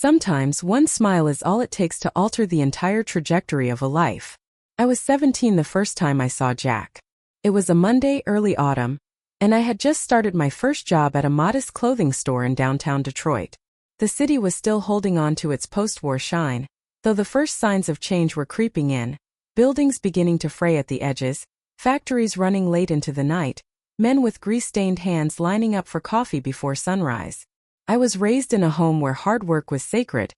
Sometimes one smile is all it takes to alter the entire trajectory of a life. I was 17 the first time I saw Jack. It was a Monday, early autumn, and I had just started my first job at a modest clothing store in downtown Detroit. The city was still holding on to its post-war shine, though the first signs of change were creeping in, buildings beginning to fray at the edges, factories running late into the night, men with grease-stained hands lining up for coffee before sunrise. I was raised in a home where hard work was sacred,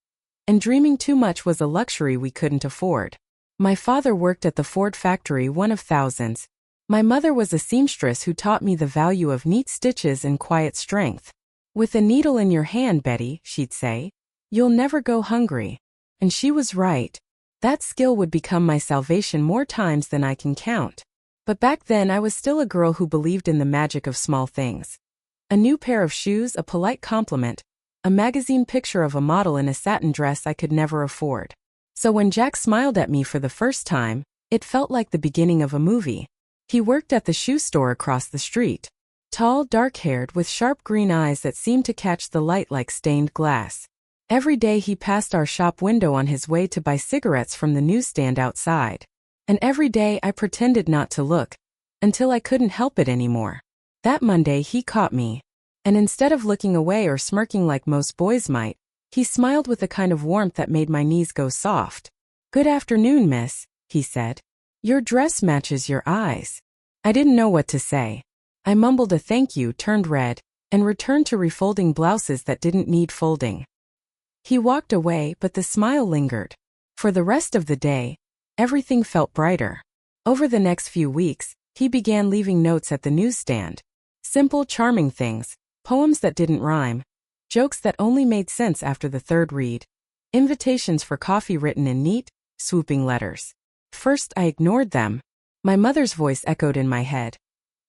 and dreaming too much was a luxury we couldn't afford. My father worked at the Ford factory, one of thousands. My mother was a seamstress who taught me the value of neat stitches and quiet strength. "With a needle in your hand, Betty," she'd say, "you'll never go hungry." And she was right. That skill would become my salvation more times than I can count. But back then I was still a girl who believed in the magic of small things. A new pair of shoes, a polite compliment, a magazine picture of a model in a satin dress I could never afford. So when Jack smiled at me for the first time, it felt like the beginning of a movie. He worked at the shoe store across the street. Tall, dark-haired, with sharp green eyes that seemed to catch the light like stained glass. Every day he passed our shop window on his way to buy cigarettes from the newsstand outside. And every day I pretended not to look, until I couldn't help it anymore. That Monday he caught me, and instead of looking away or smirking like most boys might, he smiled with a kind of warmth that made my knees go soft. "Good afternoon, miss," he said. "Your dress matches your eyes." I didn't know what to say. I mumbled a thank you, turned red, and returned to refolding blouses that didn't need folding. He walked away, but the smile lingered. For the rest of the day, everything felt brighter. Over the next few weeks, he began leaving notes at the newsstand. Simple, charming things, poems that didn't rhyme, jokes that only made sense after the third read, invitations for coffee written in neat, swooping letters. First I ignored them. My mother's voice echoed in my head.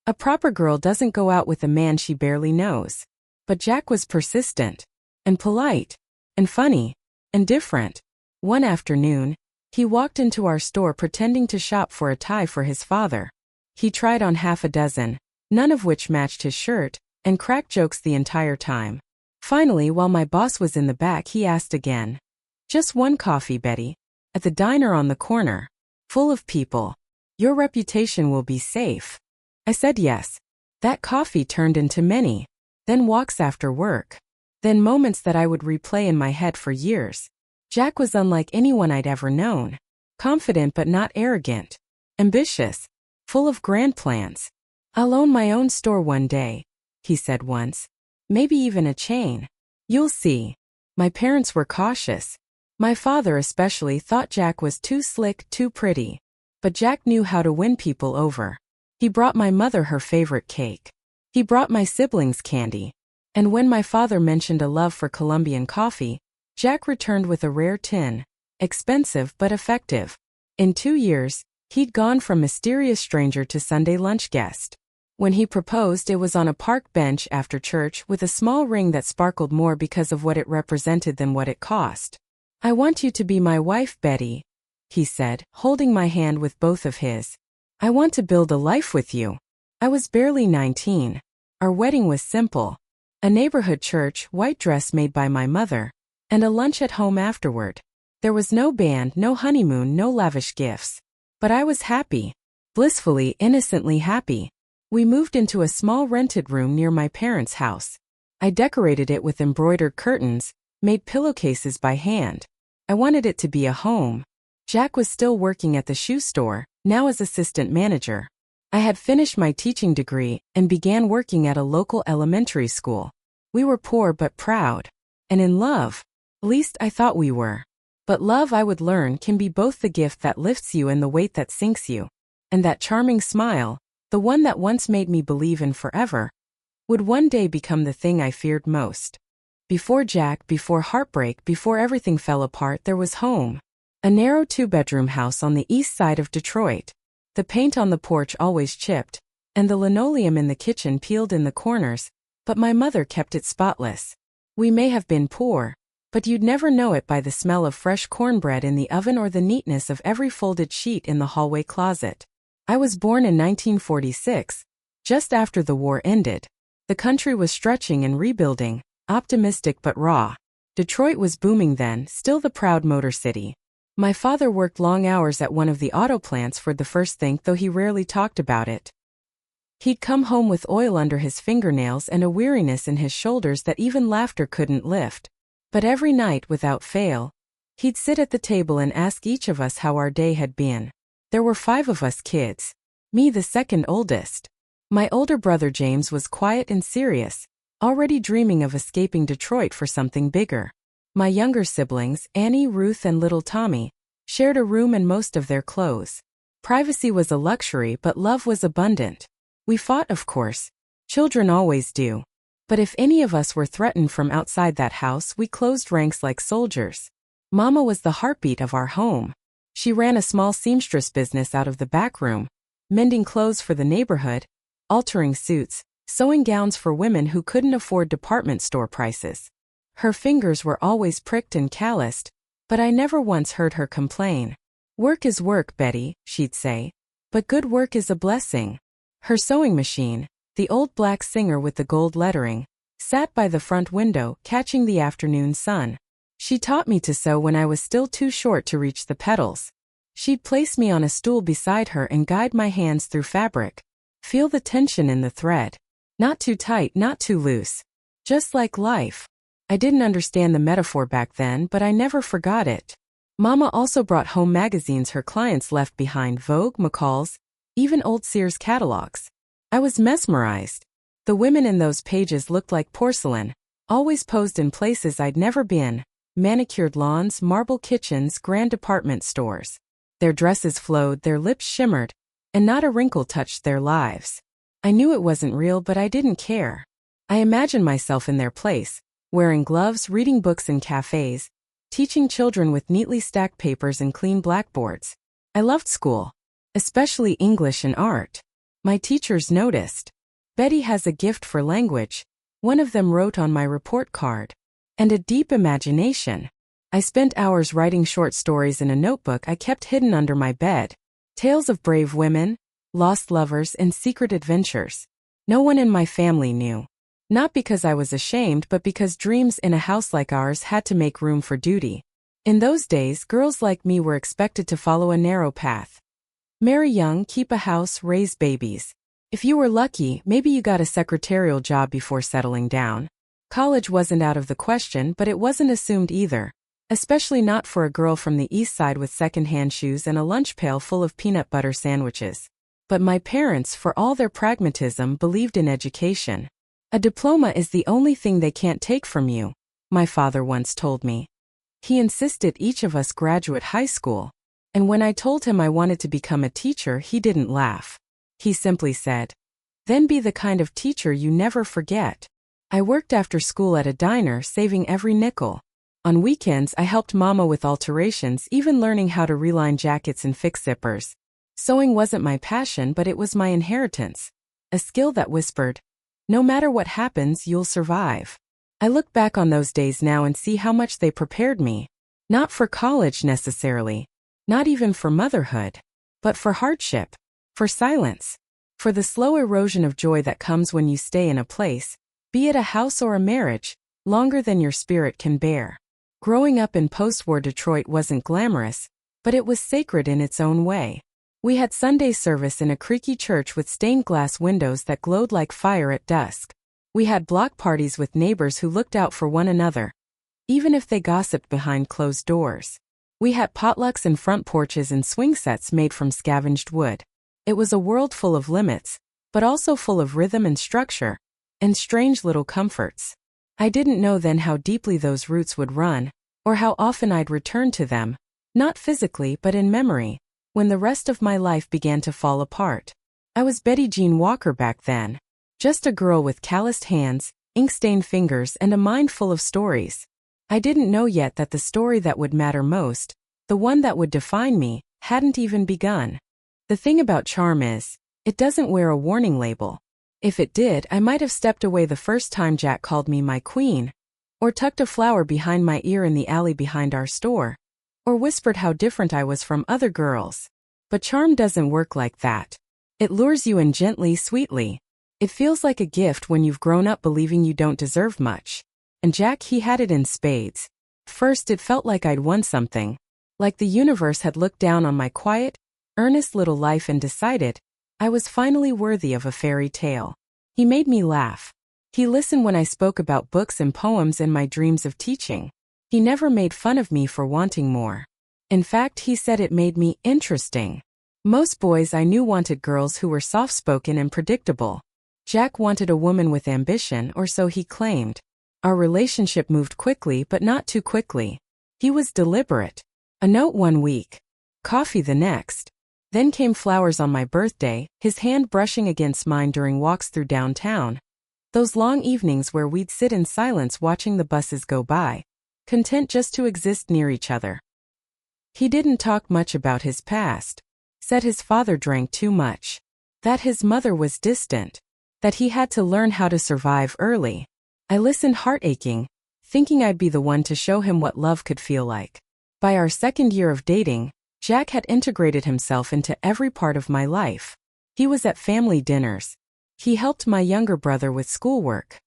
A proper girl doesn't go out with a man she barely knows. But Jack was persistent, and polite, and funny, and different. One afternoon, he walked into our store pretending to shop for a tie for his father. He tried on half a dozen, none of which matched his shirt, and cracked jokes the entire time. Finally, while my boss was in the back, he asked again. "Just one coffee, Betty. At the diner on the corner. Full of people. Your reputation will be safe." I said yes. That coffee turned into many. Then walks after work. Then moments that I would replay in my head for years. Jack was unlike anyone I'd ever known. Confident but not arrogant. Ambitious. Full of grand plans. "I'll own my own store one day," he said once. "Maybe even a chain. You'll see." My parents were cautious. My father especially thought Jack was too slick, too pretty. But Jack knew how to win people over. He brought my mother her favorite cake. He brought my siblings candy. And when my father mentioned a love for Colombian coffee, Jack returned with a rare tin. Expensive but effective. In 2 years, he'd gone from mysterious stranger to Sunday lunch guest. When he proposed, it was on a park bench after church with a small ring that sparkled more because of what it represented than what it cost. "I want you to be my wife, Betty," he said, holding my hand with both of his. "I want to build a life with you." I was barely 19. Our wedding was simple. A neighborhood church, white dress made by my mother, and a lunch at home afterward. There was no band, no honeymoon, no lavish gifts. But I was happy. Blissfully, innocently happy. We moved into a small rented room near my parents' house. I decorated it with embroidered curtains, made pillowcases by hand. I wanted it to be a home. Jack was still working at the shoe store, now as assistant manager. I had finished my teaching degree and began working at a local elementary school. We were poor but proud. And in love. At least I thought we were. But love, I would learn, can be both the gift that lifts you and the weight that sinks you. And that charming smile, the one that once made me believe in forever, would one day become the thing I feared most. Before Jack, before heartbreak, before everything fell apart, there was home. A narrow 2-bedroom house on the east side of Detroit. The paint on the porch always chipped, and the linoleum in the kitchen peeled in the corners, but my mother kept it spotless. We may have been poor, but you'd never know it by the smell of fresh cornbread in the oven or the neatness of every folded sheet in the hallway closet. I was born in 1946, just after the war ended. The country was stretching and rebuilding, optimistic but raw. Detroit was booming then, still the proud motor city. My father worked long hours at one of the auto plants for the first thing, though he rarely talked about it. He'd come home with oil under his fingernails and a weariness in his shoulders that even laughter couldn't lift. But every night, without fail, he'd sit at the table and ask each of us how our day had been. There were 5 of us kids. Me the second oldest. My older brother James was quiet and serious, already dreaming of escaping Detroit for something bigger. My younger siblings, Annie, Ruth, and little Tommy, shared a room and most of their clothes. Privacy was a luxury, but love was abundant. We fought, of course. Children always do. But if any of us were threatened from outside that house, we closed ranks like soldiers. Mama was the heartbeat of our home. She ran a small seamstress business out of the back room, mending clothes for the neighborhood, altering suits, sewing gowns for women who couldn't afford department store prices. Her fingers were always pricked and calloused, but I never once heard her complain. "Work is work, Betty," she'd say, "but good work is a blessing." Her sewing machine, the old black Singer with the gold lettering, sat by the front window, catching the afternoon sun. She taught me to sew when I was still too short to reach the pedals. She'd place me on a stool beside her and guide my hands through fabric. Feel the tension in the thread. Not too tight, not too loose. Just like life. I didn't understand the metaphor back then, but I never forgot it. Mama also brought home magazines her clients left behind: Vogue, McCall's, even old Sears catalogs. I was mesmerized. The women in those pages looked like porcelain, always posed in places I'd never been: manicured lawns, marble kitchens, grand department stores. Their dresses flowed, their lips shimmered, and not a wrinkle touched their lives. I knew it wasn't real, but I didn't care. I imagined myself in their place, wearing gloves, reading books in cafes, teaching children with neatly stacked papers and clean blackboards. I loved school, especially English and art. My teachers noticed. "Betty has a gift for language," one of them wrote on my report card. "And a deep imagination." I spent hours writing short stories in a notebook I kept hidden under my bed. Tales of brave women, lost lovers, and secret adventures. No one in my family knew. Not because I was ashamed, but because dreams in a house like ours had to make room for duty. In those days, girls like me were expected to follow a narrow path. Marry young, keep a house, raise babies. If you were lucky, maybe you got a secretarial job before settling down. College wasn't out of the question, but it wasn't assumed either. Especially not for a girl from the east side with second-hand shoes and a lunch pail full of peanut butter sandwiches. But my parents, for all their pragmatism, believed in education. "A diploma is the only thing they can't take from you," my father once told me. He insisted each of us graduate high school. And when I told him I wanted to become a teacher, he didn't laugh. He simply said, "Then be the kind of teacher you never forget." I worked after school at a diner, saving every nickel. On weekends, I helped Mama with alterations, even learning how to reline jackets and fix zippers. Sewing wasn't my passion, but it was my inheritance. A skill that whispered, "No matter what happens, you'll survive." I look back on those days now and see how much they prepared me. Not for college necessarily. Not even for motherhood. But for hardship. For silence. For the slow erosion of joy that comes when you stay in a place, be it a house or a marriage, longer than your spirit can bear. Growing up in post-war Detroit wasn't glamorous, but it was sacred in its own way. We had Sunday service in a creaky church with stained glass windows that glowed like fire at dusk. We had block parties with neighbors who looked out for one another, even if they gossiped behind closed doors. We had potlucks and front porches and swing sets made from scavenged wood. It was a world full of limits, but also full of rhythm and structure, and strange little comforts. I didn't know then how deeply those roots would run, or how often I'd return to them, not physically but in memory, when the rest of my life began to fall apart. I was Betty Jean Walker back then. Just a girl with calloused hands, ink-stained fingers, and a mind full of stories. I didn't know yet that the story that would matter most, the one that would define me, hadn't even begun. The thing about charm is, it doesn't wear a warning label. If it did, I might have stepped away the first time Jack called me my queen, or tucked a flower behind my ear in the alley behind our store, or whispered how different I was from other girls. But charm doesn't work like that. It lures you in gently, sweetly. It feels like a gift when you've grown up believing you don't deserve much. And Jack, he had it in spades. First, it felt like I'd won something. Like the universe had looked down on my quiet, earnest little life and decided I was finally worthy of a fairy tale. He made me laugh. He listened when I spoke about books and poems and my dreams of teaching. He never made fun of me for wanting more. In fact, he said it made me interesting. Most boys I knew wanted girls who were soft-spoken and predictable. Jack wanted a woman with ambition, or so he claimed. Our relationship moved quickly, but not too quickly. He was deliberate. A note one week. Coffee the next. Then came flowers on my birthday, his hand brushing against mine during walks through downtown. Those long evenings where we'd sit in silence watching the buses go by, content just to exist near each other. He didn't talk much about his past. Said his father drank too much. That his mother was distant. That he had to learn how to survive early. I listened heart-aching, thinking I'd be the one to show him what love could feel like. By our second year of dating, Jack had integrated himself into every part of my life. He was at family dinners. He helped my younger brother with schoolwork.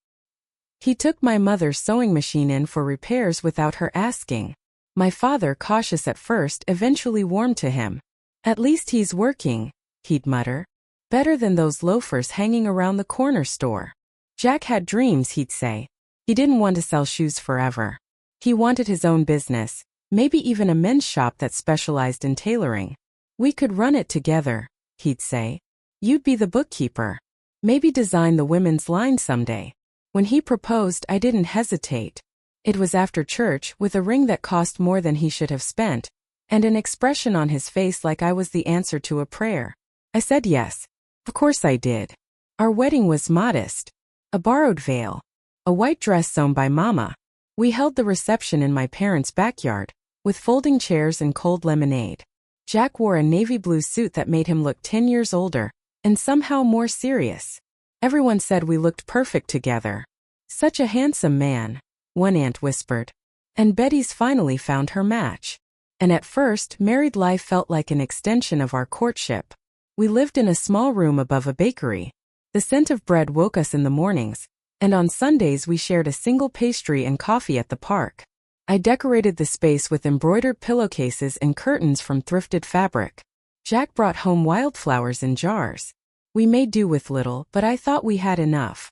He took my mother's sewing machine in for repairs without her asking. My father, cautious at first, eventually warmed to him. "At least he's working," he'd mutter. "Better than those loafers hanging around the corner store." Jack had dreams, he'd say. He didn't want to sell shoes forever. He wanted his own business, maybe even a men's shop that specialized in tailoring. "We could run it together," he'd say. "You'd be the bookkeeper. Maybe design the women's line someday." When he proposed, I didn't hesitate. It was after church, with a ring that cost more than he should have spent, and an expression on his face like I was the answer to a prayer. I said yes. Of course I did. Our wedding was modest. A borrowed veil. A white dress sewn by Mama. We held the reception in my parents' backyard, with folding chairs and cold lemonade. Jack wore a navy blue suit that made him look 10 years older, and somehow more serious. Everyone said we looked perfect together. "Such a handsome man," one aunt whispered. And Betty's finally found her match. And at first, married life felt like an extension of our courtship. We lived in a small room above a bakery. The scent of bread woke us in the mornings, and on Sundays we shared a single pastry and coffee at the park. I decorated the space with embroidered pillowcases and curtains from thrifted fabric. Jack brought home wildflowers in jars. We made do with little, but I thought we had enough.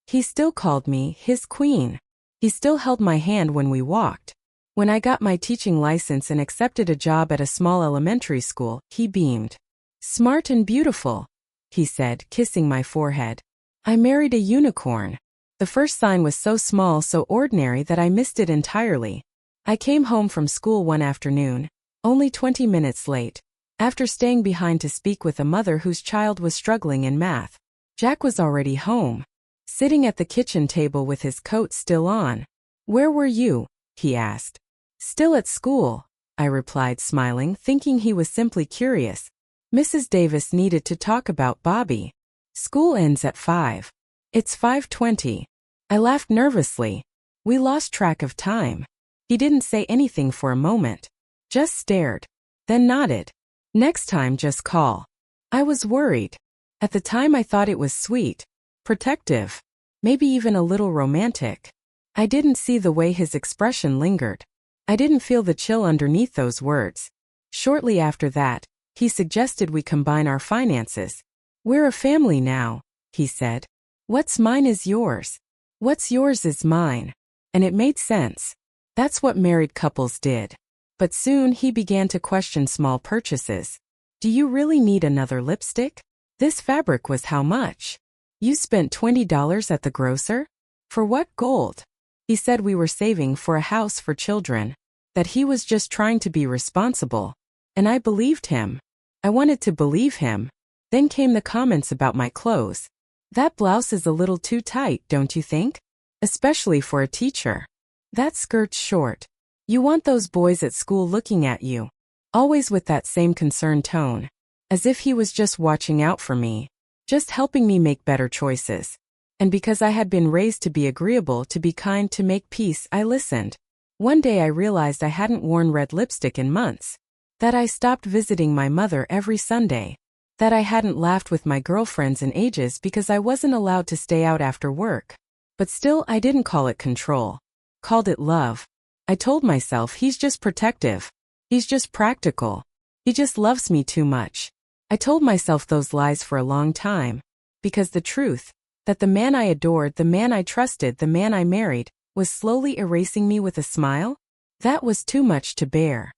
He still called me his queen. He still held my hand when we walked. When I got my teaching license and accepted a job at a small elementary school, he beamed. "Smart and beautiful," he said, kissing my forehead. "I married a unicorn." The first sign was so small, so ordinary that I missed it entirely. I came home from school one afternoon, only 20 minutes late, after staying behind to speak with a mother whose child was struggling in math. Jack was already home, sitting at the kitchen table with his coat still on. "Where were you?" he asked. "Still at school," I replied, smiling, thinking he was simply curious. Mrs. Davis needed to talk about Bobby. "School ends at 5. It's 5:20. I laughed nervously. We lost track of time. He didn't say anything for a moment. Just stared. Then nodded. "Next time just call." I was worried. At the time I thought it was sweet, protective, maybe even a little romantic. I didn't see the way his expression lingered. I didn't feel the chill underneath those words. Shortly after that, he suggested we combine our finances. "We're a family now," he said. "What's mine is yours. What's yours is mine." And it made sense. That's what married couples did. But soon he began to question small purchases. "Do you really need another lipstick? This fabric was how much? You spent $20 at the grocer? For what gold?" He said we were saving for a house for children, that he was just trying to be responsible. And I believed him. I wanted to believe him. Then came the comments about my clothes. "That blouse is a little too tight, don't you think? Especially for a teacher. That skirt's short. You want those boys at school looking at you." Always with that same concerned tone. As if he was just watching out for me. Just helping me make better choices. And because I had been raised to be agreeable, to be kind, to make peace, I listened. One day I realized I hadn't worn red lipstick in months. That I stopped visiting my mother every Sunday. That I hadn't laughed with my girlfriends in ages because I wasn't allowed to stay out after work. But still, I didn't call it control. Called it love. I told myself he's just protective. He's just practical. He just loves me too much. I told myself those lies for a long time. Because the truth, that the man I adored, the man I trusted, the man I married, was slowly erasing me with a smile, that was too much to bear.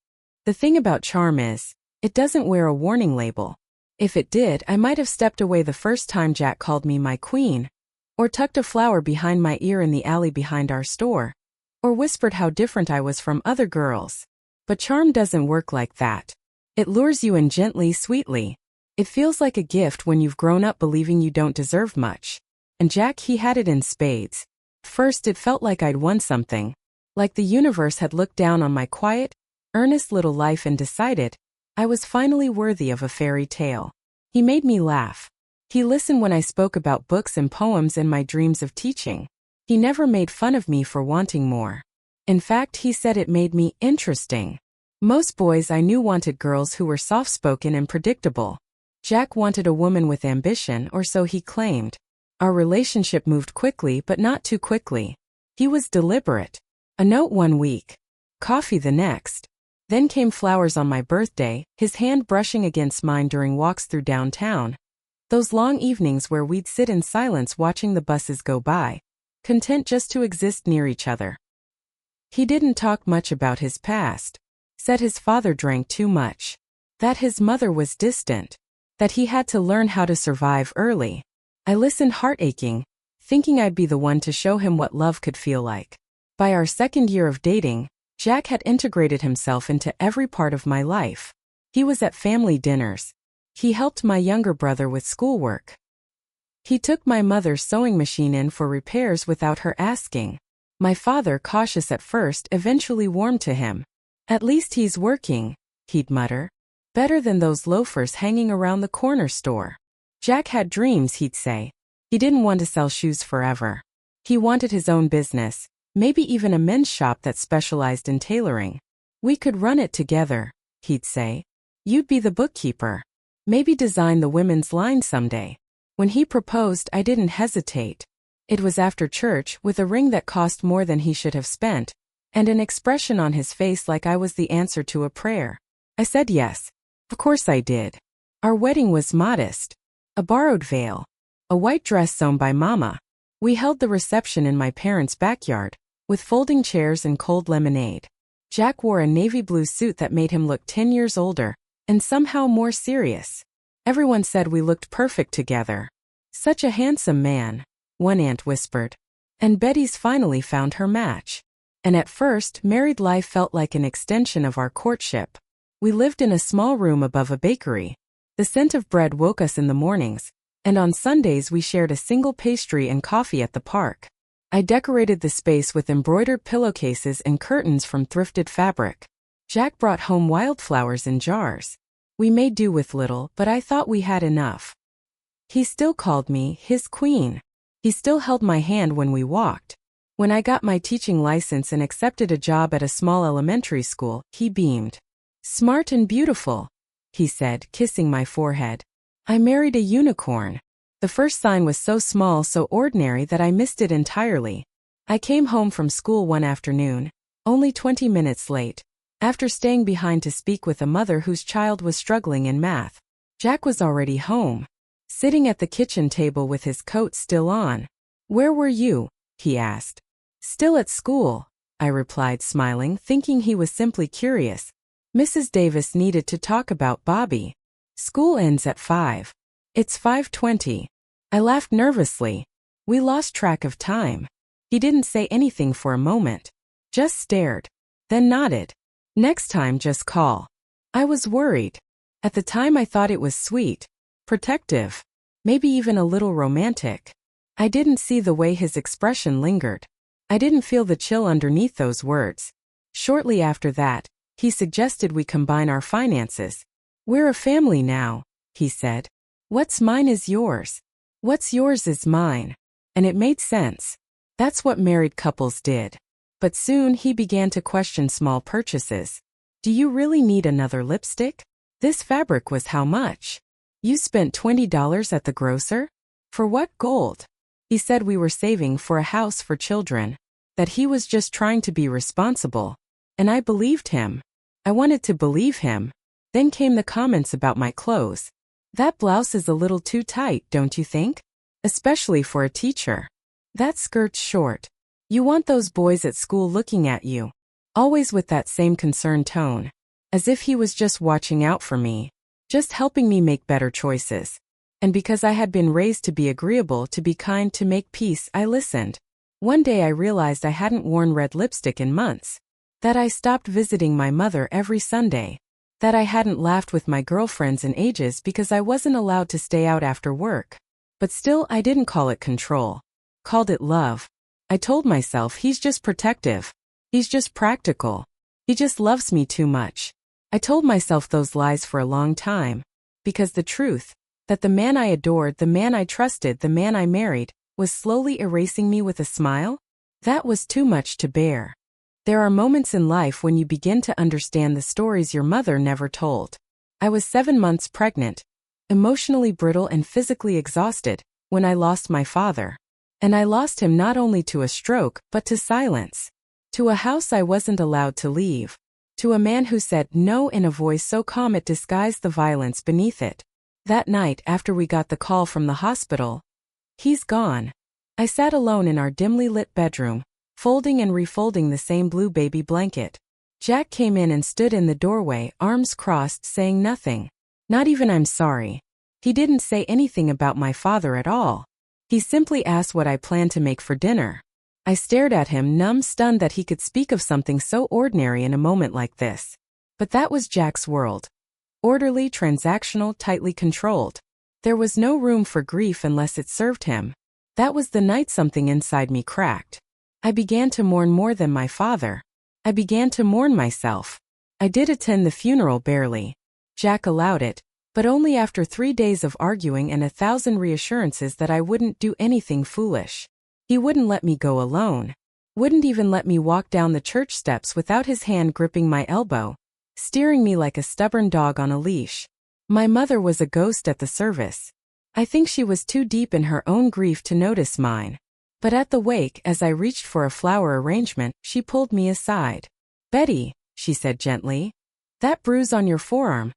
The thing about charm is, it doesn't wear a warning label. If it did, I might have stepped away the first time Jack called me my queen, or tucked a flower behind my ear in the alley behind our store, or whispered how different I was from other girls. But charm doesn't work like that. It lures you in gently, sweetly. It feels like a gift when you've grown up believing you don't deserve much. And Jack, he had it in spades. First, it felt like I'd won something. Like the universe had looked down on my quiet, earnest little life and decided I was finally worthy of a fairy tale. He made me laugh. He listened when I spoke about books and poems and my dreams of teaching. He never made fun of me for wanting more. In fact, he said it made me interesting. Most boys I knew wanted girls who were soft-spoken and predictable. Jack wanted a woman with ambition, or so he claimed. Our relationship moved quickly, but not too quickly. He was deliberate. A note one week. Coffee the next. Then came flowers on my birthday, his hand brushing against mine during walks through downtown. Those long evenings where we'd sit in silence watching the buses go by, content just to exist near each other. He didn't talk much about his past. Said his father drank too much. That his mother was distant. That he had to learn how to survive early. I listened heart-aching, thinking I'd be the one to show him what love could feel like. By our second year of dating, Jack had integrated himself into every part of my life. He was at family dinners. He helped my younger brother with schoolwork. He took my mother's sewing machine in for repairs without her asking. My father, cautious at first, eventually warmed to him. At least he's working, he'd mutter. Better than those loafers hanging around the corner store. Jack had dreams, he'd say. He didn't want to sell shoes forever. He wanted his own business, maybe even a men's shop that specialized in tailoring. We could run it together, he'd say. You'd be the bookkeeper. Maybe design the women's line someday. When he proposed, I didn't hesitate. It was after church, with a ring that cost more than he should have spent, and an expression on his face like I was the answer to a prayer. I said yes. Of course I did. Our wedding was modest. A borrowed veil. A white dress sewn by Mama. We held the reception in my parents' backyard, with folding chairs and cold lemonade. Jack wore a navy blue suit that made him look 10 years older, and somehow more serious. Everyone said we looked perfect together. Such a handsome man, one aunt whispered. And Betty's finally found her match. And at first, married life felt like an extension of our courtship. We lived in a small room above a bakery. The scent of bread woke us in the mornings, and on Sundays we shared a single pastry and coffee at the park. I decorated the space with embroidered pillowcases and curtains from thrifted fabric. Jack brought home wildflowers in jars. We made do with little, but I thought we had enough. He still called me his queen. He still held my hand when we walked. When I got my teaching license and accepted a job at a small elementary school, he beamed. Smart and beautiful, he said, kissing my forehead. I married a unicorn. The first sign was so small, so ordinary that I missed it entirely. I came home from school one afternoon, only 20 minutes late, after staying behind to speak with a mother whose child was struggling in math. Jack was already home, sitting at the kitchen table with his coat still on. Where were you? He asked. Still at school, I replied, smiling, thinking he was simply curious. Mrs. Davis needed to talk about Bobby. School ends at 5. It's 5:20. I laughed nervously. We lost track of time. He didn't say anything for a moment. Just stared. Then nodded. Next time just call. I was worried. At the time I thought it was sweet, protective, maybe even a little romantic. I didn't see the way his expression lingered. I didn't feel the chill underneath those words. Shortly after that, he suggested we combine our finances. We're a family now, he said. What's mine is yours. What's yours is mine. And it made sense. That's what married couples did. But soon he began to question small purchases. Do you really need another lipstick? This fabric was how much? You spent $20 at the grocer? For what gold? He said we were saving for a house for children, that he was just trying to be responsible. And I believed him. I wanted to believe him. Then came the comments about my clothes. That blouse is a little too tight, don't you think? Especially for a teacher. That skirt's short. You want those boys at school looking at you. Always with that same concerned tone. As if he was just watching out for me. Just helping me make better choices. And because I had been raised to be agreeable, to be kind, to make peace, I listened. One day I realized I hadn't worn red lipstick in months. That I stopped visiting my mother every Sunday. That I hadn't laughed with my girlfriends in ages because I wasn't allowed to stay out after work. But still, I didn't call it control. Called it love. I told myself he's just protective. He's just practical. He just loves me too much. I told myself those lies for a long time. Because the truth, that the man I adored, the man I trusted, the man I married, was slowly erasing me with a smile, that was too much to bear. There are moments in life when you begin to understand the stories your mother never told. I was 7 months pregnant, emotionally brittle and physically exhausted, when I lost my father. And I lost him not only to a stroke, but to silence. To a house I wasn't allowed to leave. To a man who said no in a voice so calm it disguised the violence beneath it. That night after we got the call from the hospital, he's gone. I sat alone in our dimly lit bedroom, folding and refolding the same blue baby blanket. Jack came in and stood in the doorway, arms crossed, saying nothing. Not even I'm sorry. He didn't say anything about my father at all. He simply asked what I planned to make for dinner. I stared at him, numb, stunned that he could speak of something so ordinary in a moment like this. But that was Jack's world. Orderly, transactional, tightly controlled. There was no room for grief unless it served him. That was the night something inside me cracked. I began to mourn more than my father. I began to mourn myself. I did attend the funeral barely. Jack allowed it, but only after 3 days of arguing and 1,000 reassurances that I wouldn't do anything foolish. He wouldn't let me go alone. Wouldn't even let me walk down the church steps without his hand gripping my elbow, steering me like a stubborn dog on a leash. My mother was a ghost at the service. I think she was too deep in her own grief to notice mine. But at the wake, as I reached for a flower arrangement, she pulled me aside. "Betty," she said gently, "that bruise on your forearm,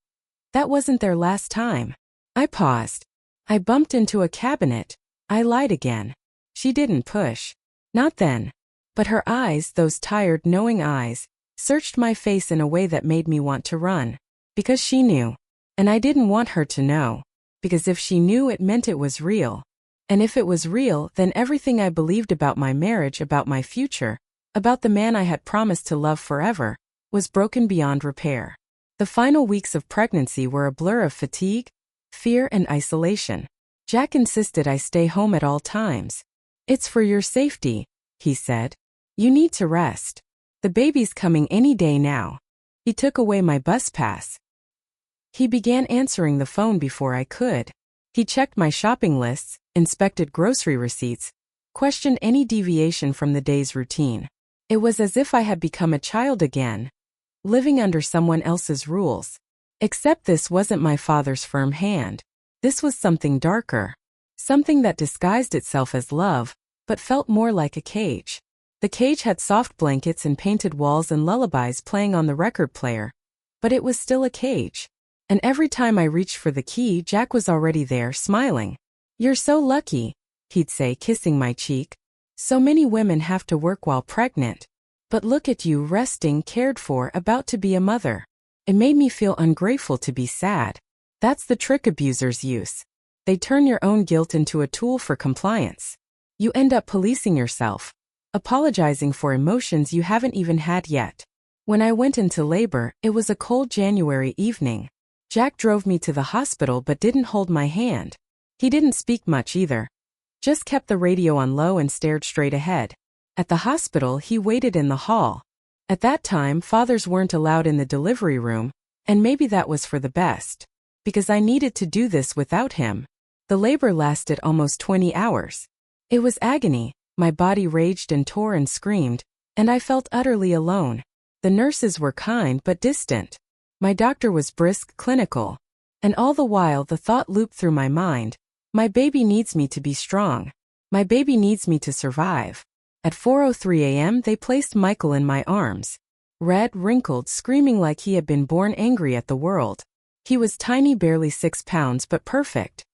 that wasn't there last time." I paused. I bumped into a cabinet. I lied again. She didn't push. Not then. But her eyes, those tired, knowing eyes, searched my face in a way that made me want to run. Because she knew. And I didn't want her to know. Because if she knew, it meant it was real. And if it was real, then everything I believed about my marriage, about my future, about the man I had promised to love forever, was broken beyond repair. The final weeks of pregnancy were a blur of fatigue, fear, and isolation. Jack insisted I stay home at all times. "It's for your safety," he said. "You need to rest. The baby's coming any day now." He took away my bus pass. He began answering the phone before I could. He checked my shopping lists, inspected grocery receipts, questioned any deviation from the day's routine. It was as if I had become a child again, living under someone else's rules. Except this wasn't my father's firm hand. This was something darker. Something that disguised itself as love, but felt more like a cage. The cage had soft blankets and painted walls and lullabies playing on the record player. But it was still a cage. And every time I reached for the key, Jack was already there, smiling. "You're so lucky," he'd say, kissing my cheek. "So many women have to work while pregnant. But look at you, resting, cared for, about to be a mother." It made me feel ungrateful to be sad. That's the trick abusers use. They turn your own guilt into a tool for compliance. You end up policing yourself, apologizing for emotions you haven't even had yet. When I went into labor, it was a cold January evening. Jack drove me to the hospital but didn't hold my hand. He didn't speak much either. Just kept the radio on low and stared straight ahead. At the hospital, he waited in the hall. At that time, fathers weren't allowed in the delivery room, and maybe that was for the best. Because I needed to do this without him. The labor lasted almost 20 hours. It was agony. My body raged and tore and screamed, and I felt utterly alone. The nurses were kind but distant. My doctor was brisk, clinical. And all the while the thought looped through my mind, my baby needs me to be strong. My baby needs me to survive. At 4:03 a.m. they placed Michael in my arms. Red, wrinkled, screaming like he had been born angry at the world. He was tiny, barely 6 pounds, but perfect.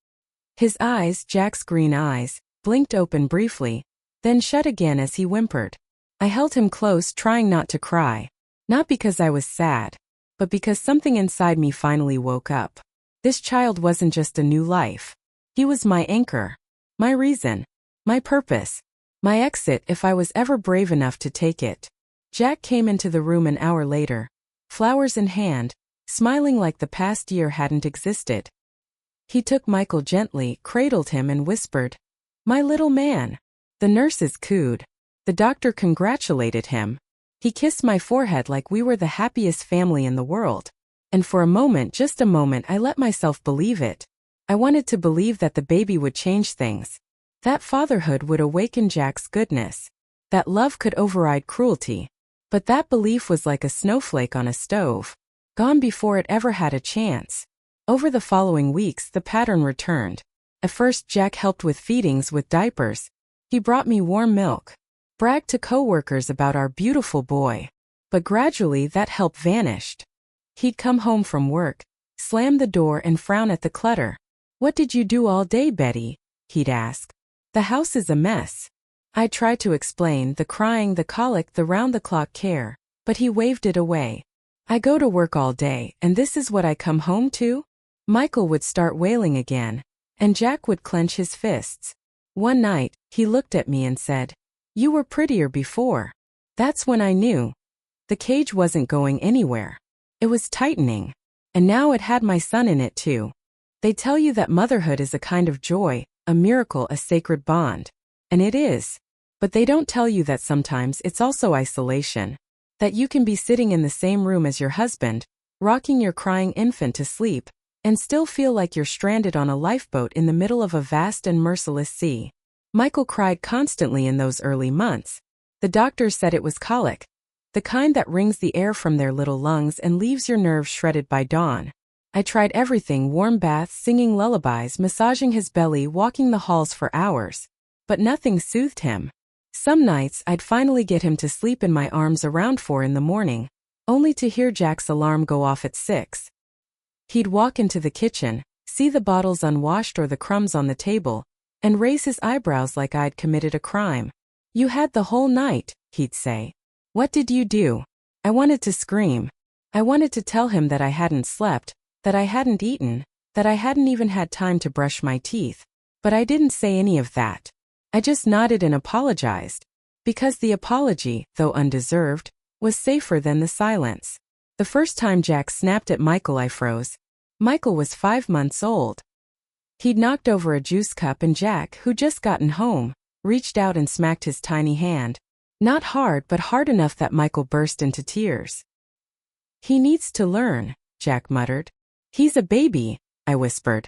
His eyes, Jack's green eyes, blinked open briefly, then shut again as he whimpered. I held him close, trying not to cry. Not because I was sad, but because something inside me finally woke up. This child wasn't just a new life. He was my anchor, my reason, my purpose, my exit if I was ever brave enough to take it. Jack came into the room an hour later, flowers in hand, smiling like the past year hadn't existed. He took Michael gently, cradled him and whispered, "My little man." The nurses cooed. The doctor congratulated him. He kissed my forehead like we were the happiest family in the world. And for a moment, just a moment, I let myself believe it. I wanted to believe that the baby would change things. That fatherhood would awaken Jack's goodness. That love could override cruelty. But that belief was like a snowflake on a stove, gone before it ever had a chance. Over the following weeks, the pattern returned. At first, Jack helped with feedings, with diapers. He brought me warm milk, bragged to coworkers about our beautiful boy. But gradually that help vanished. He'd come home from work, slam the door and frown at the clutter. "What did you do all day, Betty?" he'd ask. "The house is a mess." I tried to explain, the crying, the colic, the round-the-clock care, but he waved it away. "I go to work all day, and this is what I come home to?" Michael would start wailing again, and Jack would clench his fists. One night, he looked at me and said, "You were prettier before." That's when I knew. The cage wasn't going anywhere. It was tightening. And now it had my son in it too. They tell you that motherhood is a kind of joy, a miracle, a sacred bond. And it is. But they don't tell you that sometimes it's also isolation. That you can be sitting in the same room as your husband, rocking your crying infant to sleep, and still feel like you're stranded on a lifeboat in the middle of a vast and merciless sea. Michael cried constantly in those early months. The doctors said it was colic, the kind that wrings the air from their little lungs and leaves your nerves shredded by dawn. I tried everything: warm baths, singing lullabies, massaging his belly, walking the halls for hours. But nothing soothed him. Some nights I'd finally get him to sleep in my arms around 4 in the morning, only to hear Jack's alarm go off at 6. He'd walk into the kitchen, see the bottles unwashed or the crumbs on the table, and raise his eyebrows like I'd committed a crime. "You had the whole night," he'd say. "What did you do?" I wanted to scream. I wanted to tell him that I hadn't slept, that I hadn't eaten, that I hadn't even had time to brush my teeth. But I didn't say any of that. I just nodded and apologized. Because the apology, though undeserved, was safer than the silence. The first time Jack snapped at Michael, I froze. Michael was 5 months old. He'd knocked over a juice cup and Jack, who'd just gotten home, reached out and smacked his tiny hand. Not hard, but hard enough that Michael burst into tears. "He needs to learn," Jack muttered. "He's a baby," I whispered.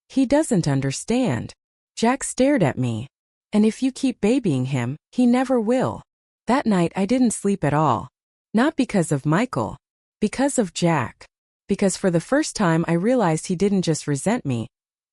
"He doesn't understand." Jack stared at me. "And if you keep babying him, he never will." That night I didn't sleep at all. Not because of Michael. Because of Jack. Because for the first time I realized he didn't just resent me.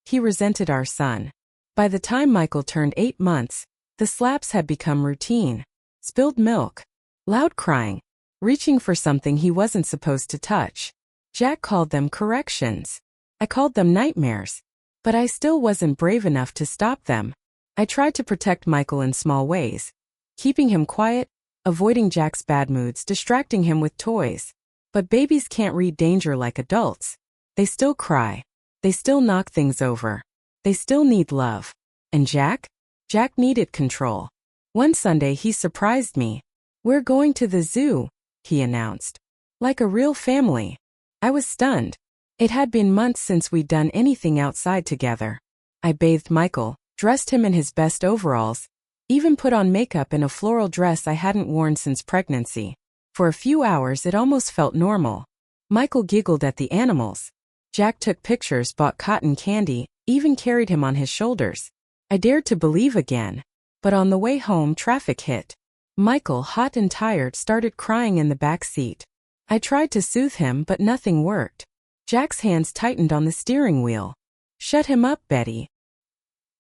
He resented our son. By the time Michael turned 8 months, the slaps had become routine. Spilled milk. Loud crying. Reaching for something he wasn't supposed to touch. Jack called them corrections. I called them nightmares. But I still wasn't brave enough to stop them. I tried to protect Michael in small ways. Keeping him quiet, avoiding Jack's bad moods, distracting him with toys. But babies can't read danger like adults. They still cry. They still knock things over. They still need love. And Jack? Jack needed control. One Sunday he surprised me. "We're going to the zoo," he announced. Like a real family. I was stunned. It had been months since we'd done anything outside together. I bathed Michael, dressed him in his best overalls, even put on makeup and a floral dress I hadn't worn since pregnancy. For a few hours it almost felt normal. Michael giggled at the animals. Jack took pictures, bought cotton candy, even carried him on his shoulders. I dared to believe again. But on the way home traffic hit. Michael, hot and tired, started crying in the back seat. I tried to soothe him but nothing worked. Jack's hands tightened on the steering wheel. "Shut him up, Betty.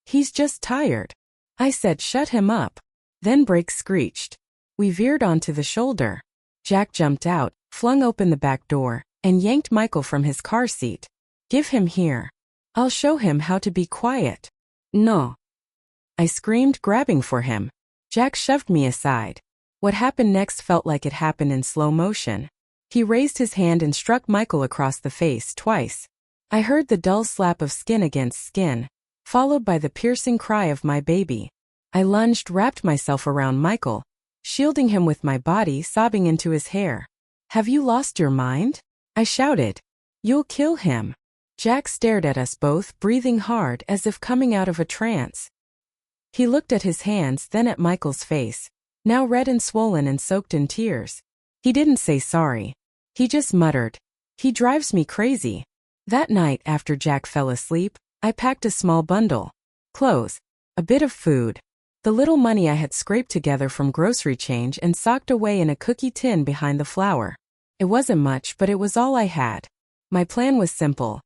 He's just tired." I said, "Shut him up." Then brakes screeched. We veered onto the shoulder. Jack jumped out, flung open the back door, and yanked Michael from his car seat. "Give him here. I'll show him how to be quiet." "No," I screamed, grabbing for him. Jack shoved me aside. What happened next felt like it happened in slow motion. He raised his hand and struck Michael across the face twice. I heard the dull slap of skin against skin, followed by the piercing cry of my baby. I lunged, wrapped myself around Michael, shielding him with my body, sobbing into his hair. "Have you lost your mind?" I shouted. "You'll kill him." Jack stared at us both, breathing hard as if coming out of a trance. He looked at his hands, then at Michael's face, now red and swollen and soaked in tears. He didn't say sorry. He just muttered, "He drives me crazy." That night, after Jack fell asleep, I packed a small bundle. Clothes, a bit of food, the little money I had scraped together from grocery change and socked away in a cookie tin behind the flour. It wasn't much, but it was all I had. My plan was simple.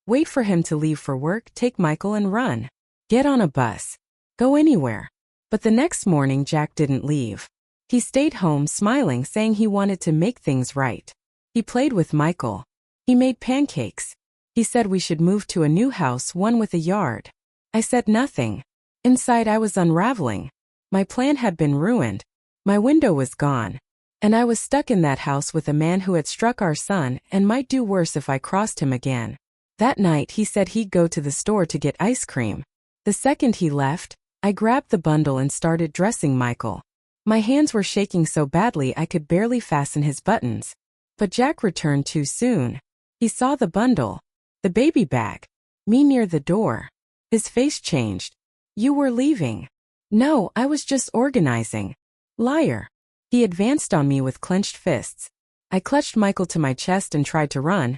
Wait for him to leave for work, take Michael and run. Get on a bus. Go anywhere. But the next morning Jack didn't leave. He stayed home smiling, saying he wanted to make things right. He played with Michael. He made pancakes. He said we should move to a new house, one with a yard. I said nothing. Inside I was unraveling. My plan had been ruined. My window was gone. And I was stuck in that house with a man who had struck our son and might do worse if I crossed him again. That night he said he'd go to the store to get ice cream. The second he left, I grabbed the bundle and started dressing Michael. My hands were shaking so badly I could barely fasten his buttons. But Jack returned too soon. He saw the bundle, the baby bag, me near the door. His face changed. "You were leaving." "No, I was just organizing." "Liar." He advanced on me with clenched fists. I clutched Michael to my chest and tried to run,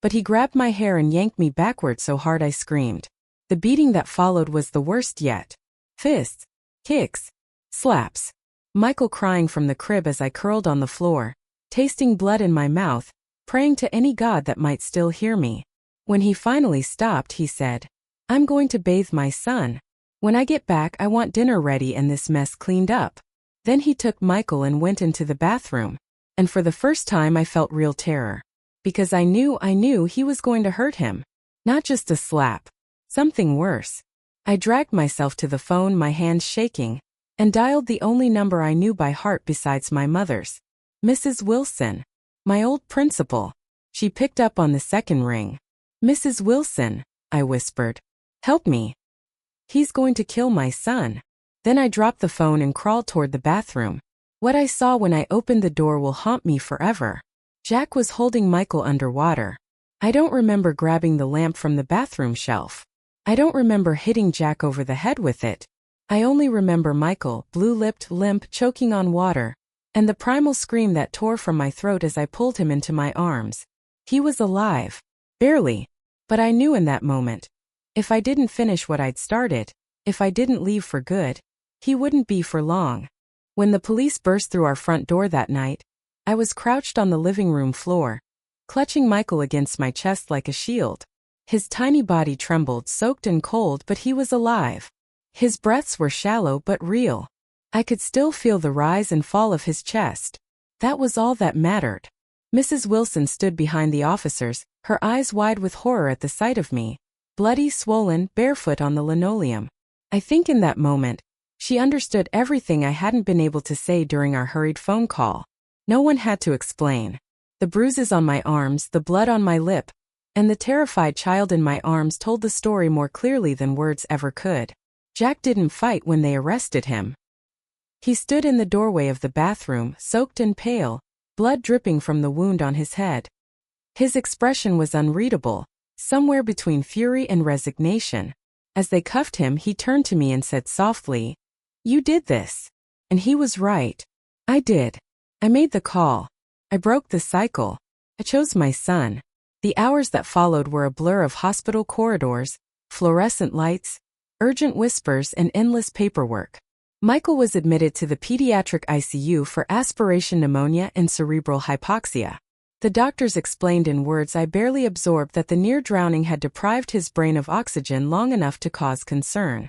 but he grabbed my hair and yanked me backward so hard I screamed. The beating that followed was the worst yet. Fists, kicks, slaps. Michael crying from the crib as I curled on the floor, tasting blood in my mouth, praying to any god that might still hear me. When he finally stopped, he said, "I'm going to bathe my son. When I get back, I want dinner ready and this mess cleaned up." Then he took Michael and went into the bathroom. And for the first time I felt real terror. Because I knew he was going to hurt him. Not just a slap. Something worse. I dragged myself to the phone, my hands shaking, and dialed the only number I knew by heart besides my mother's. Mrs. Wilson. My old principal. She picked up on the second ring. "Mrs. Wilson," I whispered. "Help me. He's going to kill my son." Then I dropped the phone and crawled toward the bathroom. What I saw when I opened the door will haunt me forever. Jack was holding Michael underwater. I don't remember grabbing the lamp from the bathroom shelf. I don't remember hitting Jack over the head with it. I only remember Michael, blue-lipped, limp, choking on water, and the primal scream that tore from my throat as I pulled him into my arms. He was alive. Barely. But I knew in that moment, if I didn't finish what I'd started, if I didn't leave for good, he wouldn't be for long. When the police burst through our front door that night, I was crouched on the living room floor, clutching Michael against my chest like a shield. His tiny body trembled, soaked and cold, but he was alive. His breaths were shallow but real. I could still feel the rise and fall of his chest. That was all that mattered. Mrs. Wilson stood behind the officers, her eyes wide with horror at the sight of me, bloody, swollen, barefoot on the linoleum. I think in that moment, she understood everything I hadn't been able to say during our hurried phone call. No one had to explain. The bruises on my arms, the blood on my lip, and the terrified child in my arms told the story more clearly than words ever could. Jack didn't fight when they arrested him. He stood in the doorway of the bathroom, soaked and pale, blood dripping from the wound on his head. His expression was unreadable, somewhere between fury and resignation. As they cuffed him, he turned to me and said softly, "You did this." And he was right. I did. I made the call. I broke the cycle. I chose my son. The hours that followed were a blur of hospital corridors, fluorescent lights, urgent whispers, and endless paperwork. Michael was admitted to the pediatric ICU for aspiration pneumonia and cerebral hypoxia. The doctors explained in words I barely absorbed that the near drowning had deprived his brain of oxygen long enough to cause concern.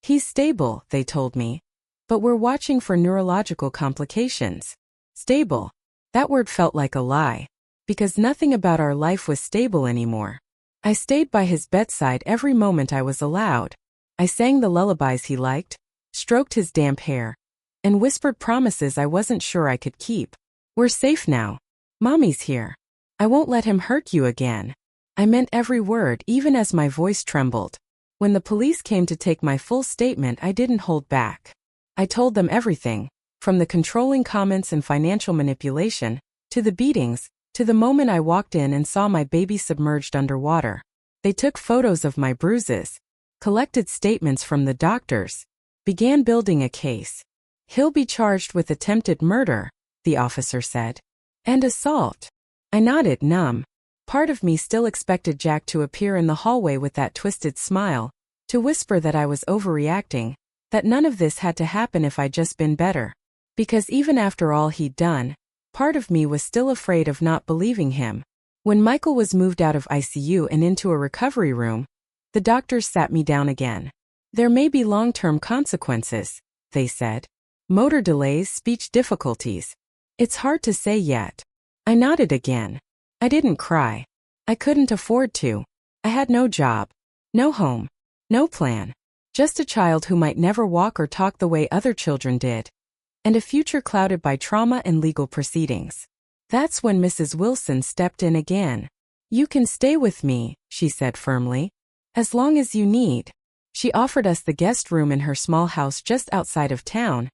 He's stable, they told me. But we're watching for neurological complications. Stable. That word felt like a lie. Because nothing about our life was stable anymore. I stayed by his bedside every moment I was allowed. I sang the lullabies he liked, stroked his damp hair, and whispered promises I wasn't sure I could keep. We're safe now. Mommy's here. I won't let him hurt you again. I meant every word, even as my voice trembled. When the police came to take my full statement, I didn't hold back. I told them everything, from the controlling comments and financial manipulation, to the beatings, to the moment I walked in and saw my baby submerged underwater. They took photos of my bruises, collected statements from the doctors, began building a case. He'll be charged with attempted murder, the officer said. And assault. I nodded, numb. Part of me still expected Jack to appear in the hallway with that twisted smile, to whisper that I was overreacting, that none of this had to happen if I'd just been better. Because even after all he'd done, part of me was still afraid of not believing him. When Michael was moved out of ICU and into a recovery room, the doctors sat me down again. There may be long-term consequences, they said. Motor delays, speech difficulties. It's hard to say yet. I nodded again. I didn't cry. I couldn't afford to. I had no job, no home, no plan. Just a child who might never walk or talk the way other children did. And a future clouded by trauma and legal proceedings. That's when Mrs. Wilson stepped in again. You can stay with me, she said firmly. As long as you need. She offered us the guest room in her small house just outside of town,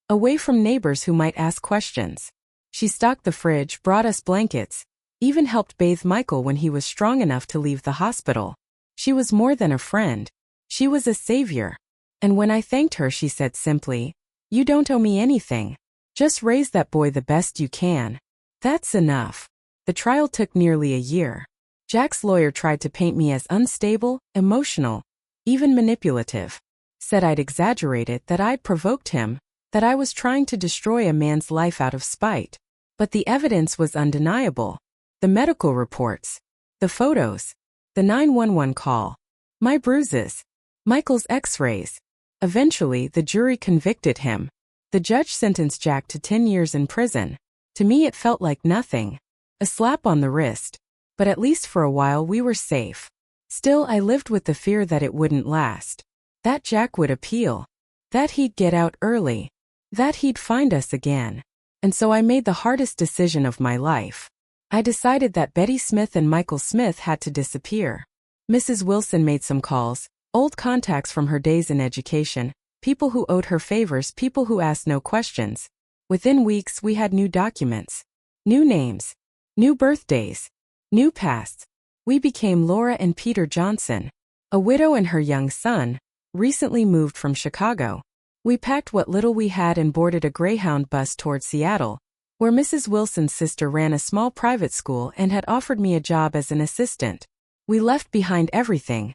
away from neighbors who might ask questions. She stocked the fridge, brought us blankets, even helped bathe Michael when he was strong enough to leave the hospital. She was more than a friend. She was a savior. And when I thanked her, she said simply, "You don't owe me anything. Just raise that boy the best you can. That's enough." The trial took nearly a year. Jack's lawyer tried to paint me as unstable, emotional, even manipulative. Said I'd exaggerated, that I'd provoked him, that I was trying to destroy a man's life out of spite. But the evidence was undeniable. The medical reports, the photos, the 911 call, my bruises, Michael's x-rays. Eventually, the jury convicted him. The judge sentenced Jack to 10 years in prison. To me, it felt like nothing. A slap on the wrist. But at least for a while we were safe. Still, I lived with the fear that it wouldn't last. That Jack would appeal. That he'd get out early. That he'd find us again. And so I made the hardest decision of my life. I decided that Betty Smith and Michael Smith had to disappear. Mrs. Wilson made some calls, old contacts from her days in education, people who owed her favors, people who asked no questions. Within weeks, we had new documents, new names, new birthdays, new pasts. We became Laura and Peter Johnson, a widow and her young son, recently moved from Chicago. We packed what little we had and boarded a Greyhound bus toward Seattle, where Mrs. Wilson's sister ran a small private school and had offered me a job as an assistant. We left behind everything.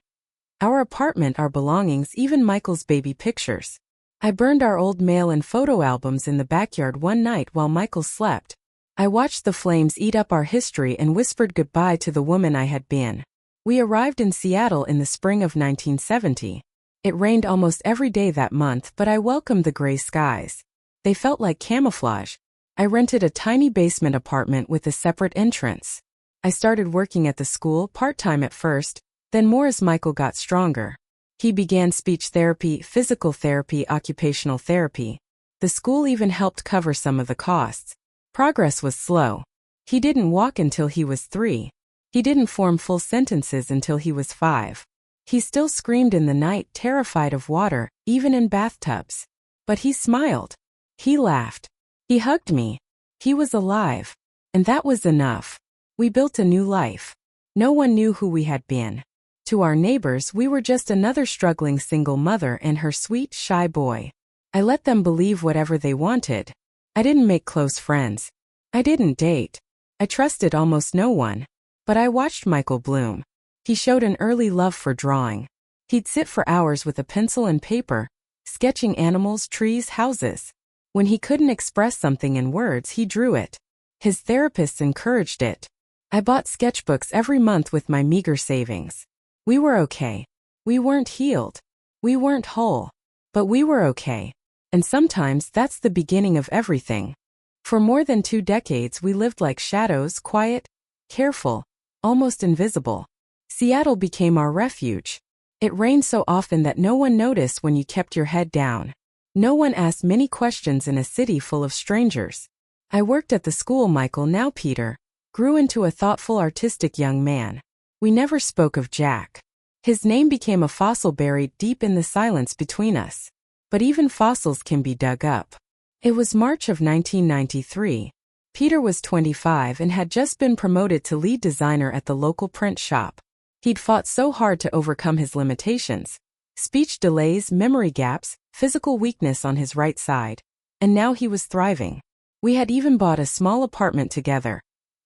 Our apartment, our belongings, even Michael's baby pictures. I burned our old mail and photo albums in the backyard one night while Michael slept. I watched the flames eat up our history and whispered goodbye to the woman I had been. We arrived in Seattle in the spring of 1970. It rained almost every day that month, but I welcomed the gray skies. They felt like camouflage. I rented a tiny basement apartment with a separate entrance. I started working at the school, part-time at first, then more as Michael got stronger. He began speech therapy, physical therapy, occupational therapy. The school even helped cover some of the costs. Progress was slow. He didn't walk until he was 3. He didn't form full sentences until he was 5. He still screamed in the night, terrified of water, even in bathtubs. But he smiled. He laughed. He hugged me. He was alive. And that was enough. We built a new life. No one knew who we had been. To our neighbors, we were just another struggling single mother and her sweet, shy boy. I let them believe whatever they wanted. I didn't make close friends. I didn't date. I trusted almost no one. But I watched Michael bloom. He showed an early love for drawing. He'd sit for hours with a pencil and paper, sketching animals, trees, houses. When he couldn't express something in words, he drew it. His therapists encouraged it. I bought sketchbooks every month with my meager savings. We were okay. We weren't healed. We weren't whole. But we were okay. And sometimes that's the beginning of everything. For more than 2 decades we lived like shadows, quiet, careful, almost invisible. Seattle became our refuge. It rained so often that no one noticed when you kept your head down. No one asked many questions in a city full of strangers. I worked at the school Michael, now Peter, grew into a thoughtful, artistic young man. We never spoke of Jack. His name became a fossil buried deep in the silence between us. But even fossils can be dug up. It was March of 1993. Peter was 25 and had just been promoted to lead designer at the local print shop. He'd fought so hard to overcome his limitations. Speech delays, memory gaps, physical weakness on his right side. And now he was thriving. We had even bought a small apartment together.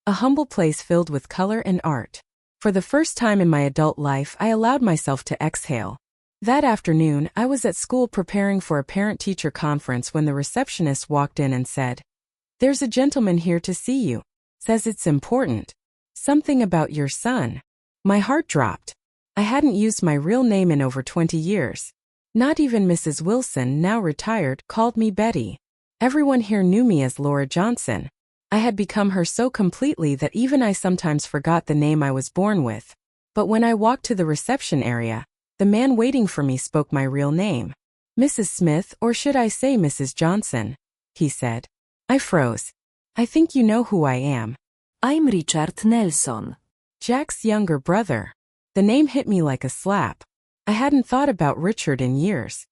A humble place filled with color and art. For the first time in my adult life, I allowed myself to exhale. That afternoon, I was at school preparing for a parent-teacher conference when the receptionist walked in and said, "There's a gentleman here to see you. Says it's important. Something about your son." My heart dropped. I hadn't used my real name in over 20 years. Not even Mrs. Wilson, now retired, called me Betty. Everyone here knew me as Laura Johnson. I had become her so completely that even I sometimes forgot the name I was born with. But when I walked to the reception area, the man waiting for me spoke my real name. "Mrs. Smith, or should I say Mrs. Johnson?" he said. I froze. "I think you know who I am. I'm Richard Nelson. Jack's younger brother." The name hit me like a slap. I hadn't thought about Richard in years.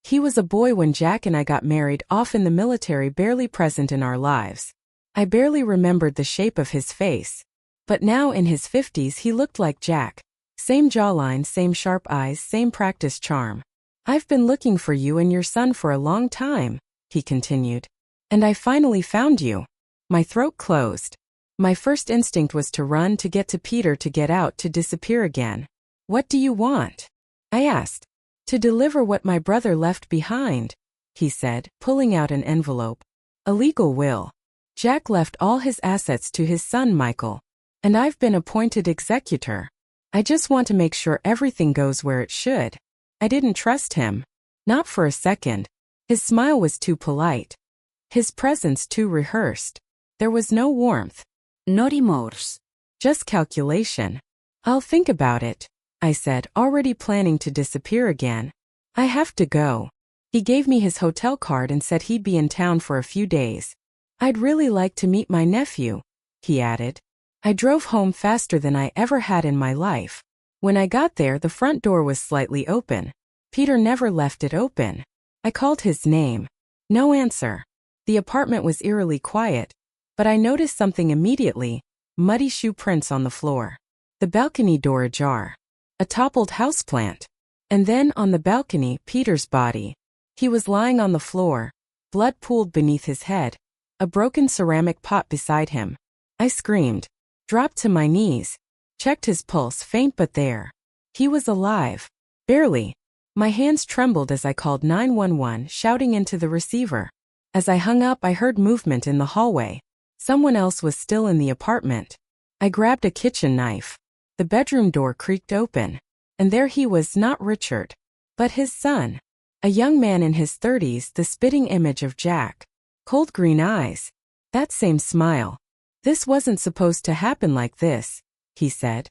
He was a boy when Jack and I got married, off in the military, barely present in our lives. I barely remembered the shape of his face. But now in his 50s he looked like Jack. Same jawline, same sharp eyes, same practiced charm. "I've been looking for you and your son for a long time," he continued. "And I finally found you." My throat closed. My first instinct was to run, to get to Peter, to get out, to disappear again. "What do you want?" I asked. "To deliver what my brother left behind," he said, pulling out an envelope. "A legal will. Jack left all his assets to his son Michael. And I've been appointed executor. I just want to make sure everything goes where it should." I didn't trust him. Not for a second. His smile was too polite. His presence too rehearsed. There was no warmth. No remorse. Just calculation. "I'll think about it," I said, already planning to disappear again. "I have to go." He gave me his hotel card and said he'd be in town for a few days. "I'd really like to meet my nephew," he added. I drove home faster than I ever had in my life. When I got there, the front door was slightly open. Peter never left it open. I called his name. No answer. The apartment was eerily quiet. But I noticed something immediately: muddy shoe prints on the floor. The balcony door ajar. A toppled houseplant. And then, on the balcony, Peter's body. He was lying on the floor. Blood pooled beneath his head. A broken ceramic pot beside him. I screamed. Dropped to my knees. Checked his pulse, faint but there. He was alive. Barely. My hands trembled as I called 911, shouting into the receiver. As I hung up, I heard movement in the hallway. Someone else was still in the apartment. I grabbed a kitchen knife. The bedroom door creaked open. And there he was, not Richard, but his son. A young man in his 30s, the spitting image of Jack. Cold green eyes. That same smile. "This wasn't supposed to happen like this," he said.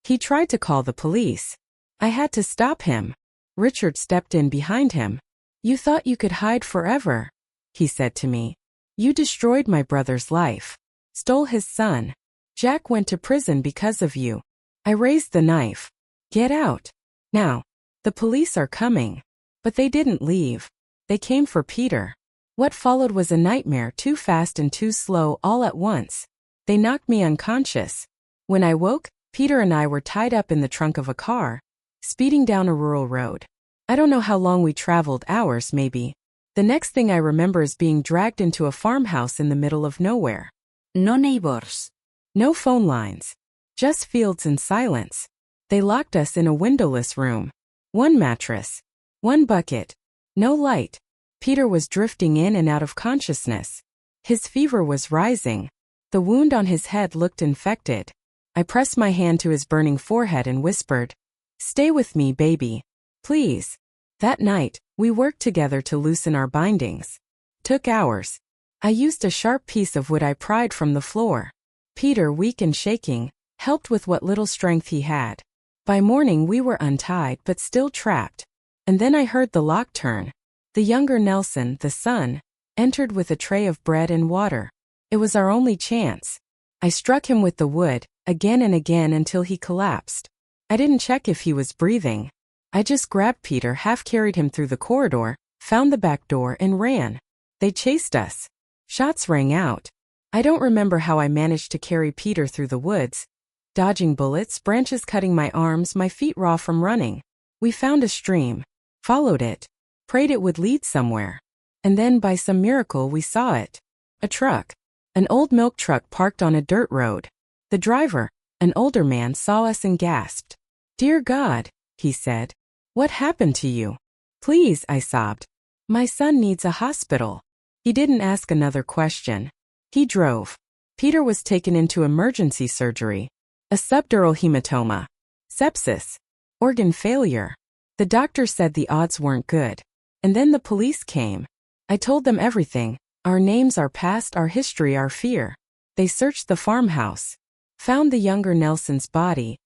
He tried to call the police. I had to stop him. Richard stepped in behind him. "You thought you could hide forever," he said to me. "You destroyed my brother's life. Stole his son. Jack went to prison because of you." I raised the knife. "Get out. Now. The police are coming." But they didn't leave. They came for Peter. What followed was a nightmare, too fast and too slow all at once. They knocked me unconscious. When I woke, Peter and I were tied up in the trunk of a car, speeding down a rural road. I don't know how long we traveled, hours maybe. The next thing I remember is being dragged into a farmhouse in the middle of nowhere. No neighbors. No phone lines. Just fields and silence. They locked us in a windowless room. One mattress. One bucket. No light. Peter was drifting in and out of consciousness. His fever was rising. The wound on his head looked infected. I pressed my hand to his burning forehead and whispered, "Stay with me, baby. Please." That night, We worked together to loosen our bindings. Took hours. I used a sharp piece of wood I pried from the floor. Peter, weak and shaking, helped with what little strength he had. By morning we were untied but still trapped. And then I heard the lock turn. The younger Nelson, the son, entered with a tray of bread and water. It was our only chance. I struck him with the wood, again and again until he collapsed. I didn't check if he was breathing. I just grabbed Peter, half-carried him through the corridor, found the back door and ran. They chased us. Shots rang out. I don't remember how I managed to carry Peter through the woods, dodging bullets, branches cutting my arms, my feet raw from running. We found a stream, followed it, prayed it would lead somewhere. And then by some miracle we saw it. A truck. An old milk truck parked on a dirt road. The driver, an older man, saw us and gasped. "Dear God," he said. "What happened to you?" "Please," I sobbed. "My son needs a hospital." He didn't ask another question. He drove. Peter was taken into emergency surgery. A subdural hematoma. Sepsis. Organ failure. The doctor said the odds weren't good. And then the police came. I told them everything. Our names, our past, our history, our fear. They searched the farmhouse. Found the younger Nelson's body.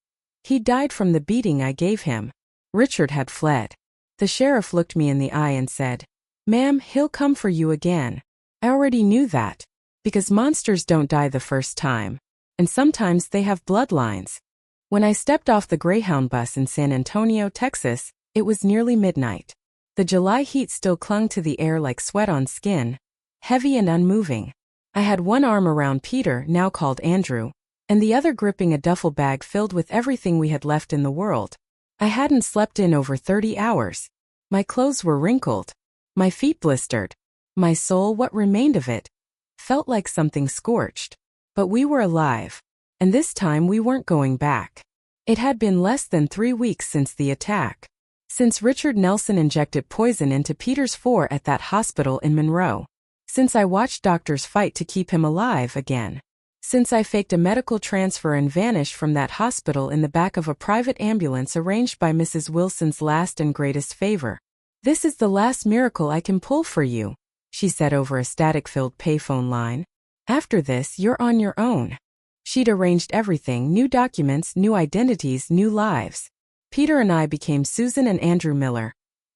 He died from the beating I gave him. Richard had fled. The sheriff looked me in the eye and said, "Ma'am, he'll come for you again." I already knew that. Because monsters don't die the first time. And sometimes they have bloodlines. When I stepped off the Greyhound bus in San Antonio, Texas, it was nearly midnight. The July heat still clung to the air like sweat on skin, heavy and unmoving. I had one arm around Peter, now called Andrew, and the other gripping a duffel bag filled with everything we had left in the world. I hadn't slept in over 30 hours. My clothes were wrinkled. My feet blistered. My soul, what remained of it, felt like something scorched. But we were alive. And this time we weren't going back. It had been less than 3 weeks since the attack. Since Richard Nelson injected poison into Peter's four at that hospital in Monroe. Since I watched doctors fight to keep him alive again. Since I faked a medical transfer and vanished from that hospital in the back of a private ambulance arranged by Mrs. Wilson's last and greatest favor. "This is the last miracle I can pull for you," she said over a static-filled payphone line. "After this, you're on your own." She'd arranged everything, new documents, new identities, new lives. Peter and I became Susan and Andrew Miller,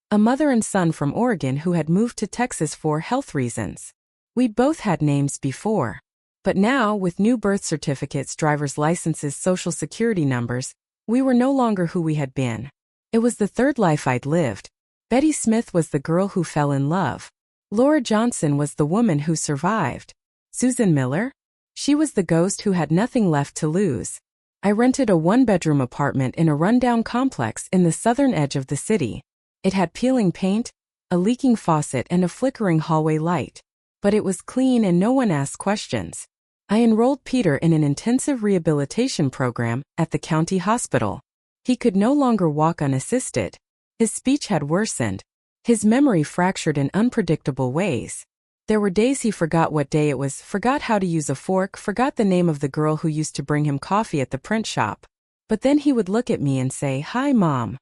a mother and son from Oregon who had moved to Texas for health reasons. We'd both had names before. But now, with new birth certificates, driver's licenses, social security numbers, we were no longer who we had been. It was the third life I'd lived. Betty Smith was the girl who fell in love. Laura Johnson was the woman who survived. Susan Miller? She was the ghost who had nothing left to lose. I rented a one-bedroom apartment in a rundown complex in the southern edge of the city. It had peeling paint, a leaking faucet and a flickering hallway light. But it was clean and no one asked questions. I enrolled Peter in an intensive rehabilitation program at the county hospital. He could no longer walk unassisted. His speech had worsened. His memory fractured in unpredictable ways. There were days he forgot what day it was, forgot how to use a fork, forgot the name of the girl who used to bring him coffee at the print shop. But then he would look at me and say, "Hi, Mom,"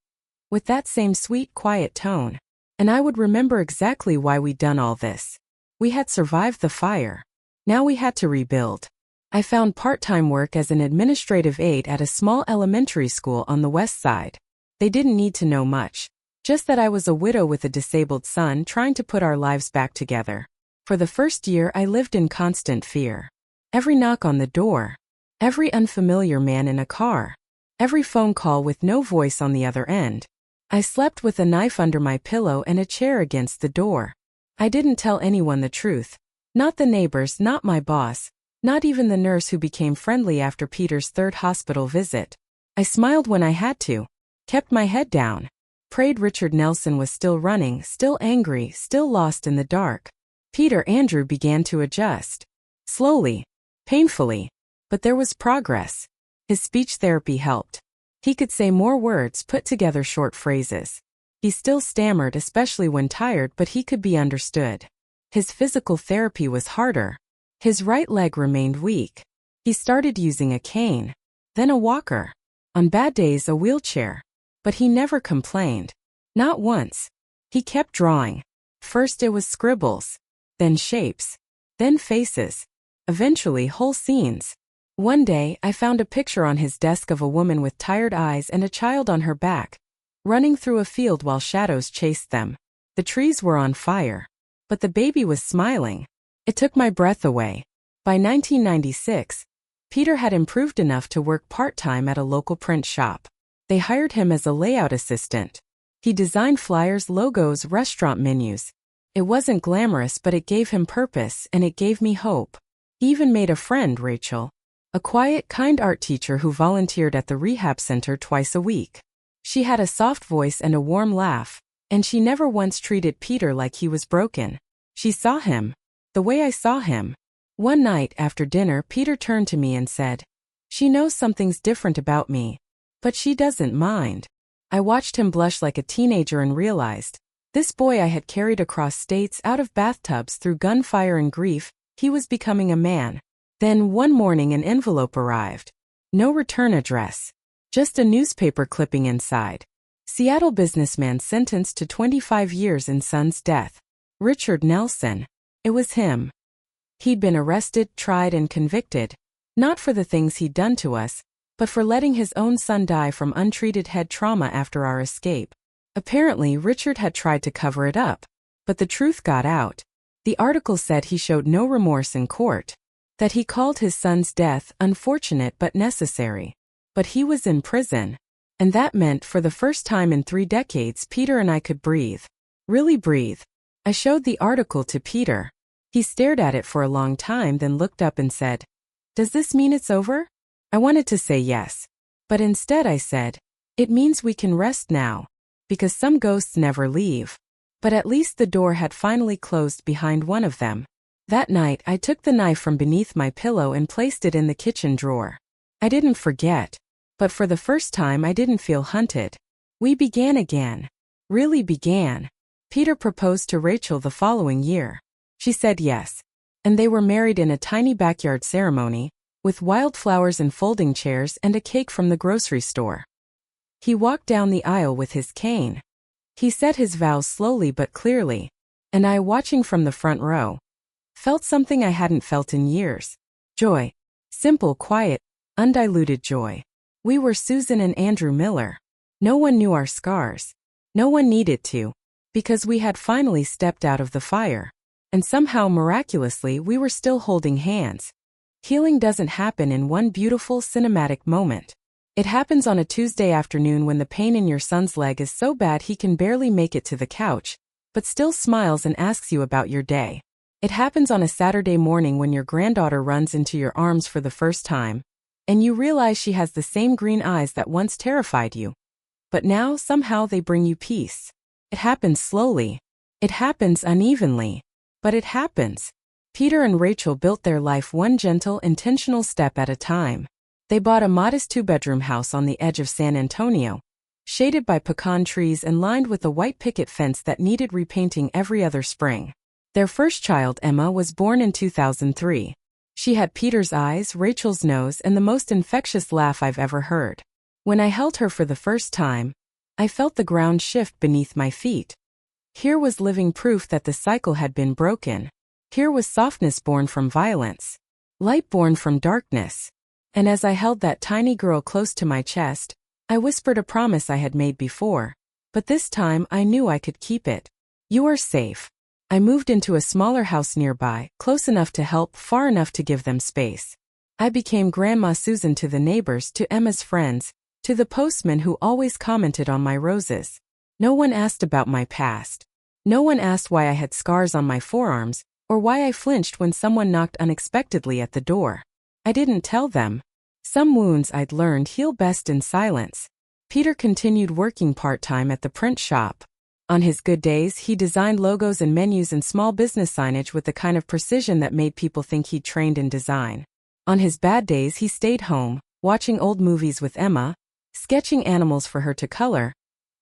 with that same sweet, quiet tone. And I would remember exactly why we'd done all this. We had survived the fire. Now we had to rebuild. I found part-time work as an administrative aide at a small elementary school on the west side. They didn't need to know much. Just that I was a widow with a disabled son trying to put our lives back together. For the first year I lived in constant fear. Every knock on the door. Every unfamiliar man in a car. Every phone call with no voice on the other end. I slept with a knife under my pillow and a chair against the door. I didn't tell anyone the truth. Not the neighbors, not my boss, not even the nurse who became friendly after Peter's third hospital visit. I smiled when I had to. Kept my head down. Prayed Richard Nelson was still running, still angry, still lost in the dark. Andrew began to adjust. Slowly. Painfully. But there was progress. His speech therapy helped. He could say more words, put together short phrases. He still stammered, especially when tired, but he could be understood. His physical therapy was harder. His right leg remained weak. He started using a cane. Then a walker. On bad days, a wheelchair. But he never complained. Not once. He kept drawing. First it was scribbles, then shapes, then faces, eventually whole scenes. One day, I found a picture on his desk of a woman with tired eyes and a child on her back, running through a field while shadows chased them. The trees were on fire, but the baby was smiling. It took my breath away. By 1996, Peter had improved enough to work part-time at a local print shop. They hired him as a layout assistant. He designed flyers, logos, restaurant menus. It wasn't glamorous, but it gave him purpose, and it gave me hope. He even made a friend, Rachel, a quiet, kind art teacher who volunteered at the rehab center twice a week. She had a soft voice and a warm laugh, and she never once treated Peter like he was broken. She saw him the way I saw him. One night after dinner, Peter turned to me and said, "She knows something's different about me, but she doesn't mind." I watched him blush like a teenager and realized, this boy I had carried across states, out of bathtubs, through gunfire and grief, he was becoming a man. Then one morning an envelope arrived. No return address. Just a newspaper clipping inside. Seattle businessman sentenced to 25 years in son's death. Richard Nelson. It was him. He'd been arrested, tried, and convicted, not for the things he'd done to us, but for letting his own son die from untreated head trauma after our escape. Apparently, Richard had tried to cover it up, but the truth got out. The article said he showed no remorse in court, that he called his son's death unfortunate but necessary. But he was in prison, and that meant for the first time in 3 decades Peter and I could breathe. Really breathe. I showed the article to Peter. He stared at it for a long time, then looked up and said, "Does this mean it's over?" I wanted to say yes, but instead I said, "It means we can rest now, because some ghosts never leave." But at least the door had finally closed behind one of them. That night I took the knife from beneath my pillow and placed it in the kitchen drawer. I didn't forget, but for the first time I didn't feel hunted. We began again. Really began. Peter proposed to Rachel the following year. She said yes, and they were married in a tiny backyard ceremony, with wildflowers and folding chairs and a cake from the grocery store. He walked down the aisle with his cane. He said his vows slowly but clearly, and I, watching from the front row, felt something I hadn't felt in years. Joy. Simple, quiet, undiluted joy. We were Susan and Andrew Miller. No one knew our scars. No one needed to, because we had finally stepped out of the fire. And somehow, miraculously, we were still holding hands. Healing doesn't happen in one beautiful cinematic moment. It happens on a Tuesday afternoon when the pain in your son's leg is so bad he can barely make it to the couch, but still smiles and asks you about your day. It happens on a Saturday morning when your granddaughter runs into your arms for the first time, and you realize she has the same green eyes that once terrified you. But now, somehow, they bring you peace. It happens slowly. It happens unevenly. But it happens. Peter and Rachel built their life one gentle, intentional step at a time. They bought a modest 2-bedroom house on the edge of San Antonio, shaded by pecan trees and lined with a white picket fence that needed repainting every other spring. Their first child, Emma, was born in 2003. She had Peter's eyes, Rachel's nose, and the most infectious laugh I've ever heard. When I held her for the first time, I felt the ground shift beneath my feet. Here was living proof that the cycle had been broken. Here was softness born from violence, light born from darkness. And as I held that tiny girl close to my chest, I whispered a promise I had made before, but this time I knew I could keep it. "You are safe." I moved into a smaller house nearby, close enough to help, far enough to give them space. I became Grandma Susan to the neighbors, to Emma's friends, to the postman who always commented on my roses. No one asked about my past. No one asked why I had scars on my forearms, or why I flinched when someone knocked unexpectedly at the door. I didn't tell them. Some wounds, I'd learned, heal best in silence. Peter continued working part-time at the print shop. On his good days, he designed logos and menus and small business signage with the kind of precision that made people think he'd trained in design. On his bad days, he stayed home, watching old movies with Emma, sketching animals for her to color,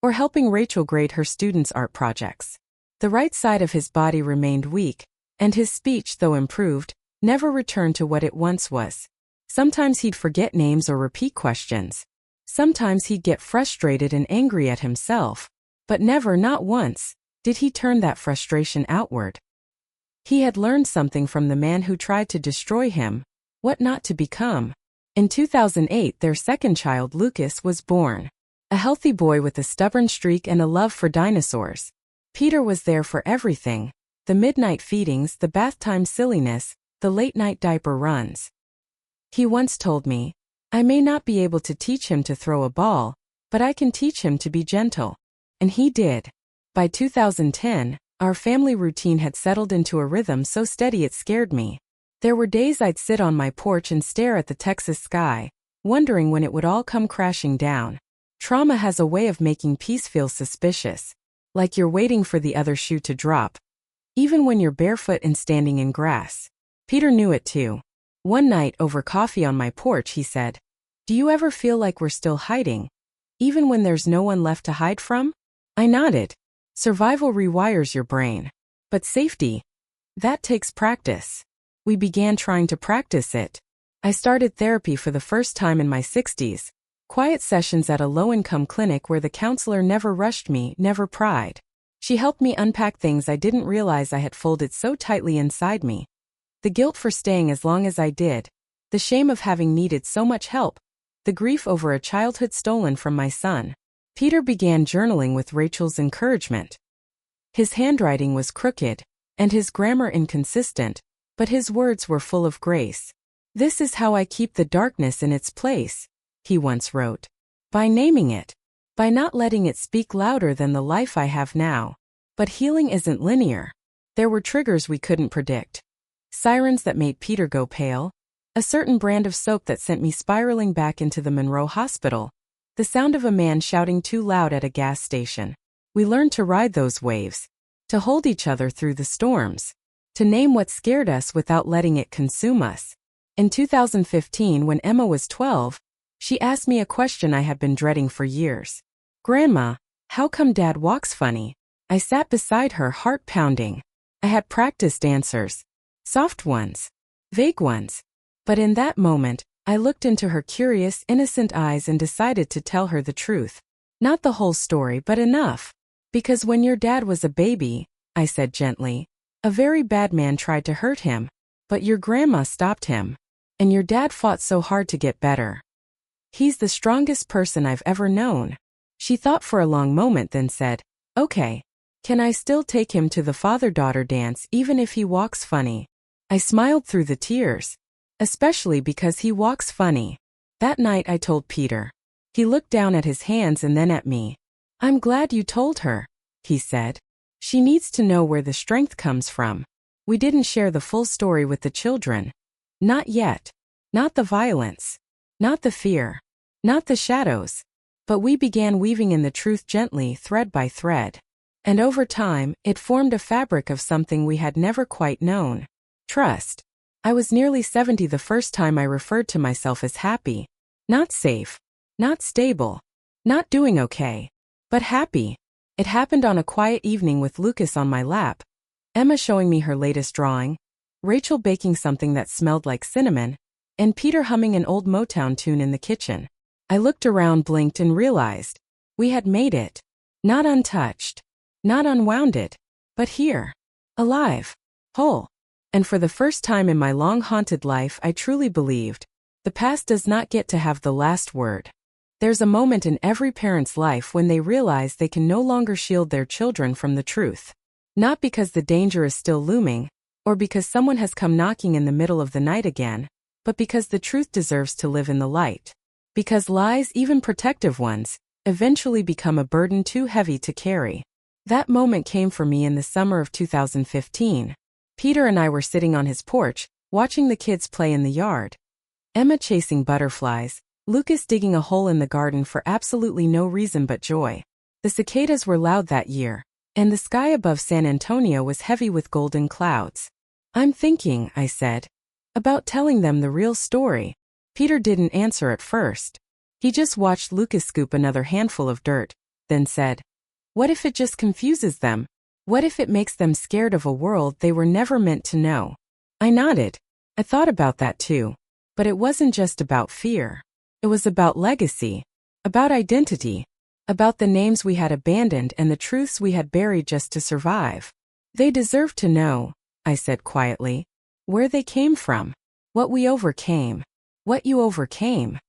or helping Rachel grade her students' art projects. The right side of his body remained weak, and his speech, though improved, never returned to what it once was. Sometimes he'd forget names or repeat questions. Sometimes he'd get frustrated and angry at himself. But never, not once, Did he turn that frustration outward? He had learned something from the man who tried to destroy him, what not to become. In 2008, their second child, Lucas, was born. A healthy boy with a stubborn streak and a love for dinosaurs. Peter was there for everything. The midnight feedings, the bath time silliness, the late-night diaper runs. He once told me, "I may not be able to teach him to throw a ball, but I can teach him to be gentle." And he did. By 2010, our family routine had settled into a rhythm so steady it scared me. There were days I'd sit on my porch and stare at the Texas sky, wondering when it would all come crashing down. Trauma has a way of making peace feel suspicious, like you're waiting for the other shoe to drop, even when you're barefoot and standing in grass. Peter knew it too. One night over coffee on my porch he said, "Do you ever feel like we're still hiding, even when there's no one left to hide from?" I nodded. Survival rewires your brain. But safety? That takes practice. We began trying to practice it. I started therapy for the first time in my 60s. Quiet sessions at a low-income clinic where the counselor never rushed me, never pried. She helped me unpack things I didn't realize I had folded so tightly inside me. The guilt for staying as long as I did. The shame of having needed so much help. The grief over a childhood stolen from my son. Peter began journaling with Rachel's encouragement. His handwriting was crooked, and his grammar inconsistent, but his words were full of grace. "This is how I keep the darkness in its place," he once wrote. "By naming it. By not letting it speak louder than the life I have now." But healing isn't linear. There were triggers we couldn't predict. Sirens that made Peter go pale. A certain brand of soap that sent me spiraling back into the Monroe Hospital. The sound of a man shouting too loud at a gas station. We learned to ride those waves. To hold each other through the storms. To name what scared us without letting it consume us. In 2015, when Emma was 12, she asked me a question I had been dreading for years. "Grandma, how come Dad walks funny?" I sat beside her, heart pounding. I had practiced answers. Soft ones. Vague ones. But in that moment, I looked into her curious, innocent eyes and decided to tell her the truth. Not the whole story, but enough. "Because when your dad was a baby," I said gently, "a very bad man tried to hurt him. But your grandma stopped him. And your dad fought so hard to get better. He's the strongest person I've ever known." She thought for a long moment, then said, "Okay. Can I still take him to the father-daughter dance even if he walks funny?" I smiled through the tears. "Especially because he walks funny." That night I told Peter. He looked down at his hands and then at me. "I'm glad you told her," he said. "She needs to know where the strength comes from." We didn't share the full story with the children. Not yet. Not the violence. Not the fear. Not the shadows. But we began weaving in the truth gently, thread by thread. And over time, it formed a fabric of something we had never quite known. Trust. I was nearly 70 the first time I referred to myself as happy. Not safe. Not stable. Not doing okay. But happy. It happened on a quiet evening with Lucas on my lap. Emma showing me her latest drawing. Rachel baking something that smelled like cinnamon. And Peter humming an old Motown tune in the kitchen. I looked around, blinked, and realized. We had made it. Not untouched. Not unwounded. But here. Alive. Whole. And for the first time in my long haunted life, I truly believed. The past does not get to have the last word. There's a moment in every parent's life when they realize they can no longer shield their children from the truth. Not because the danger is still looming, or because someone has come knocking in the middle of the night again, but because the truth deserves to live in the light. Because lies, even protective ones, eventually become a burden too heavy to carry. That moment came for me in the summer of 2015. Peter and I were sitting on his porch, watching the kids play in the yard. Emma chasing butterflies, Lucas digging a hole in the garden for absolutely no reason but joy. The cicadas were loud that year, and the sky above San Antonio was heavy with golden clouds. "I'm thinking," I said, "about telling them the real story." Peter didn't answer at first. He just watched Lucas scoop another handful of dirt, then said, "What if it just confuses them? What if it makes them scared of a world they were never meant to know?" I nodded. I thought about that too. But it wasn't just about fear. It was about legacy. About identity. About the names we had abandoned and the truths we had buried just to survive. They deserve to know, I said quietly, where they came from, what we overcame, what you overcame.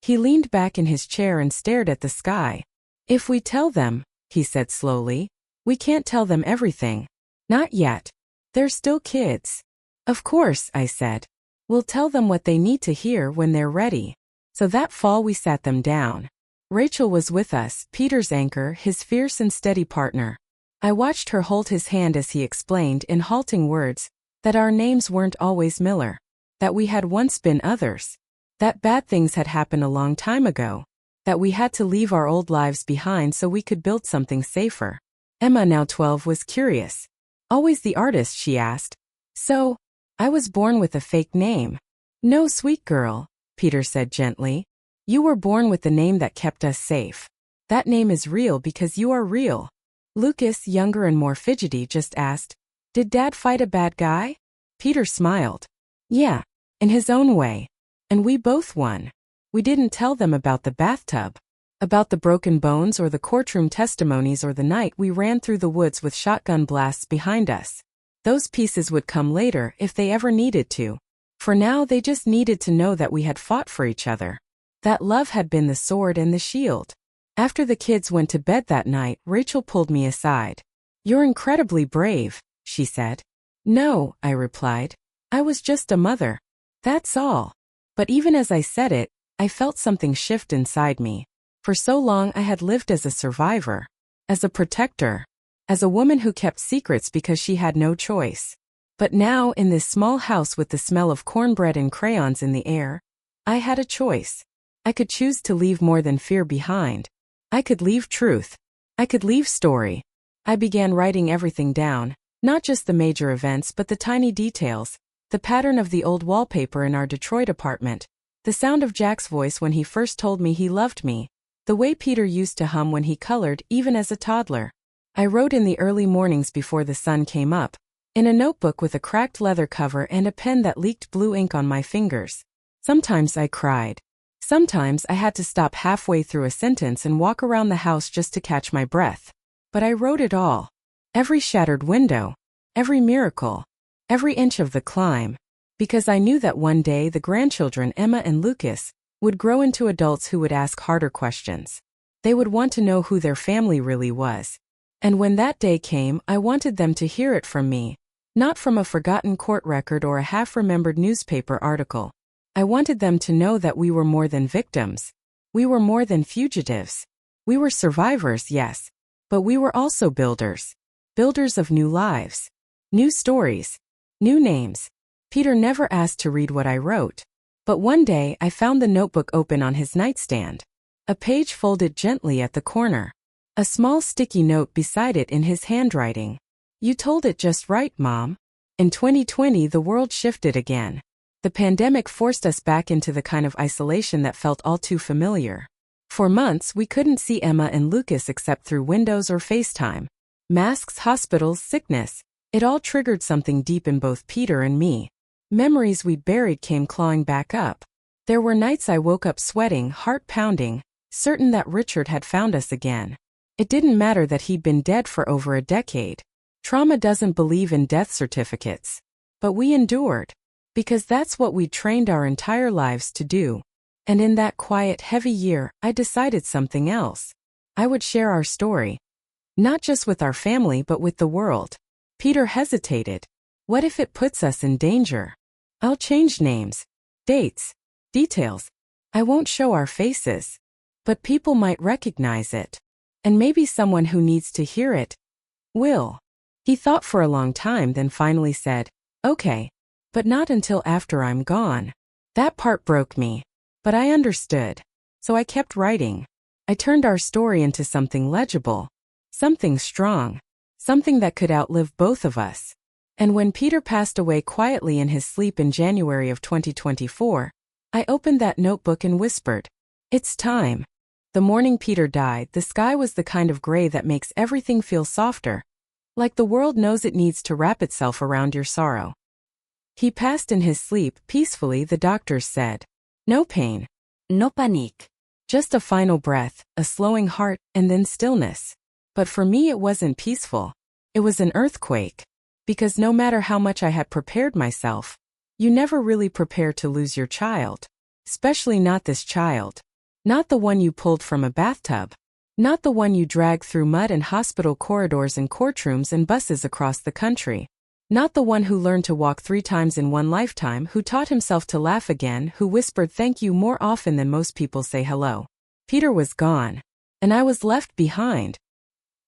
He leaned back in his chair and stared at the sky. If we tell them, he said slowly, we can't tell them everything. Not yet. They're still kids. Of course, I said. We'll tell them what they need to hear when they're ready. So that fall we sat them down. Rachel was with us, Peter's anchor, his fierce and steady partner. I watched her hold his hand as he explained in halting words that our names weren't always Miller, that we had once been others, that bad things had happened a long time ago, that we had to leave our old lives behind so we could build something safer. Emma, now 12, was curious. Always the artist, she asked. So, I was born with a fake name. No, sweet girl, Peter said gently. You were born with the name that kept us safe. That name is real because you are real. Lucas, younger and more fidgety, just asked, did Dad fight a bad guy? Peter smiled. Yeah, in his own way. And we both won. We didn't tell them about the bathtub, about the broken bones or the courtroom testimonies or the night we ran through the woods with shotgun blasts behind us. Those pieces would come later if they ever needed to. For now, they just needed to know that we had fought for each other. That love had been the sword and the shield. After the kids went to bed that night, Rachel pulled me aside. You're incredibly brave, she said. No, I replied. I was just a mother. That's all. But even as I said it, I felt something shift inside me. For so long I had lived as a survivor, as a protector, as a woman who kept secrets because she had no choice. But now, in this small house with the smell of cornbread and crayons in the air, I had a choice. I could choose to leave more than fear behind. I could leave truth. I could leave story. I began writing everything down, not just the major events but the tiny details, the pattern of the old wallpaper in our Detroit apartment, the sound of Jack's voice when he first told me he loved me, the way Peter used to hum when he colored even as a toddler. I wrote in the early mornings before the sun came up, in a notebook with a cracked leather cover and a pen that leaked blue ink on my fingers. Sometimes I cried. Sometimes I had to stop halfway through a sentence and walk around the house just to catch my breath. But I wrote it all. Every shattered window, every miracle, every inch of the climb, because I knew that one day the grandchildren, Emma and Lucas, would grow into adults who would ask harder questions. They would want to know who their family really was. And when that day came, I wanted them to hear it from me, not from a forgotten court record or a half-remembered newspaper article. I wanted them to know that we were more than victims. We were more than fugitives. We were survivors, yes, but we were also builders. Builders of new lives, new stories, new names. Peter never asked to read what I wrote. But one day I found the notebook open on his nightstand. A page folded gently at the corner. A small sticky note beside it in his handwriting. You told it just right, Mom. In 2020 the world shifted again. The pandemic forced us back into the kind of isolation that felt all too familiar. For months we couldn't see Emma and Lucas except through windows or FaceTime. Masks, hospitals, sickness. It all triggered something deep in both Peter and me. Memories we'd buried came clawing back up. There were nights I woke up sweating, heart pounding, certain that Richard had found us again. It didn't matter that he'd been dead for over a decade. Trauma doesn't believe in death certificates. But we endured. Because that's what we'd trained our entire lives to do. And in that quiet, heavy year, I decided something else. I would share our story. Not just with our family but with the world. Peter hesitated. What if it puts us in danger? I'll change names, dates, details. I won't show our faces. But people might recognize it. And maybe someone who needs to hear it will. He thought for a long time, then finally said, okay. But not until after I'm gone. That part broke me. But I understood. So I kept writing. I turned our story into something legible. Something strong. Something that could outlive both of us. And when Peter passed away quietly in his sleep in January of 2024, I opened that notebook and whispered, it's time. The morning Peter died, the sky was the kind of gray that makes everything feel softer. Like the world knows it needs to wrap itself around your sorrow. He passed in his sleep, peacefully, the doctors said. No pain. No panic. Just a final breath, a slowing heart, and then stillness. But for me it wasn't peaceful. It was an earthquake. Because no matter how much I had prepared myself, you never really prepare to lose your child. Especially not this child. Not the one you pulled from a bathtub. Not the one you dragged through mud and hospital corridors and courtrooms and buses across the country. Not the one who learned to walk 3 times in one lifetime, who taught himself to laugh again, who whispered thank you more often than most people say hello. Peter was gone. And I was left behind.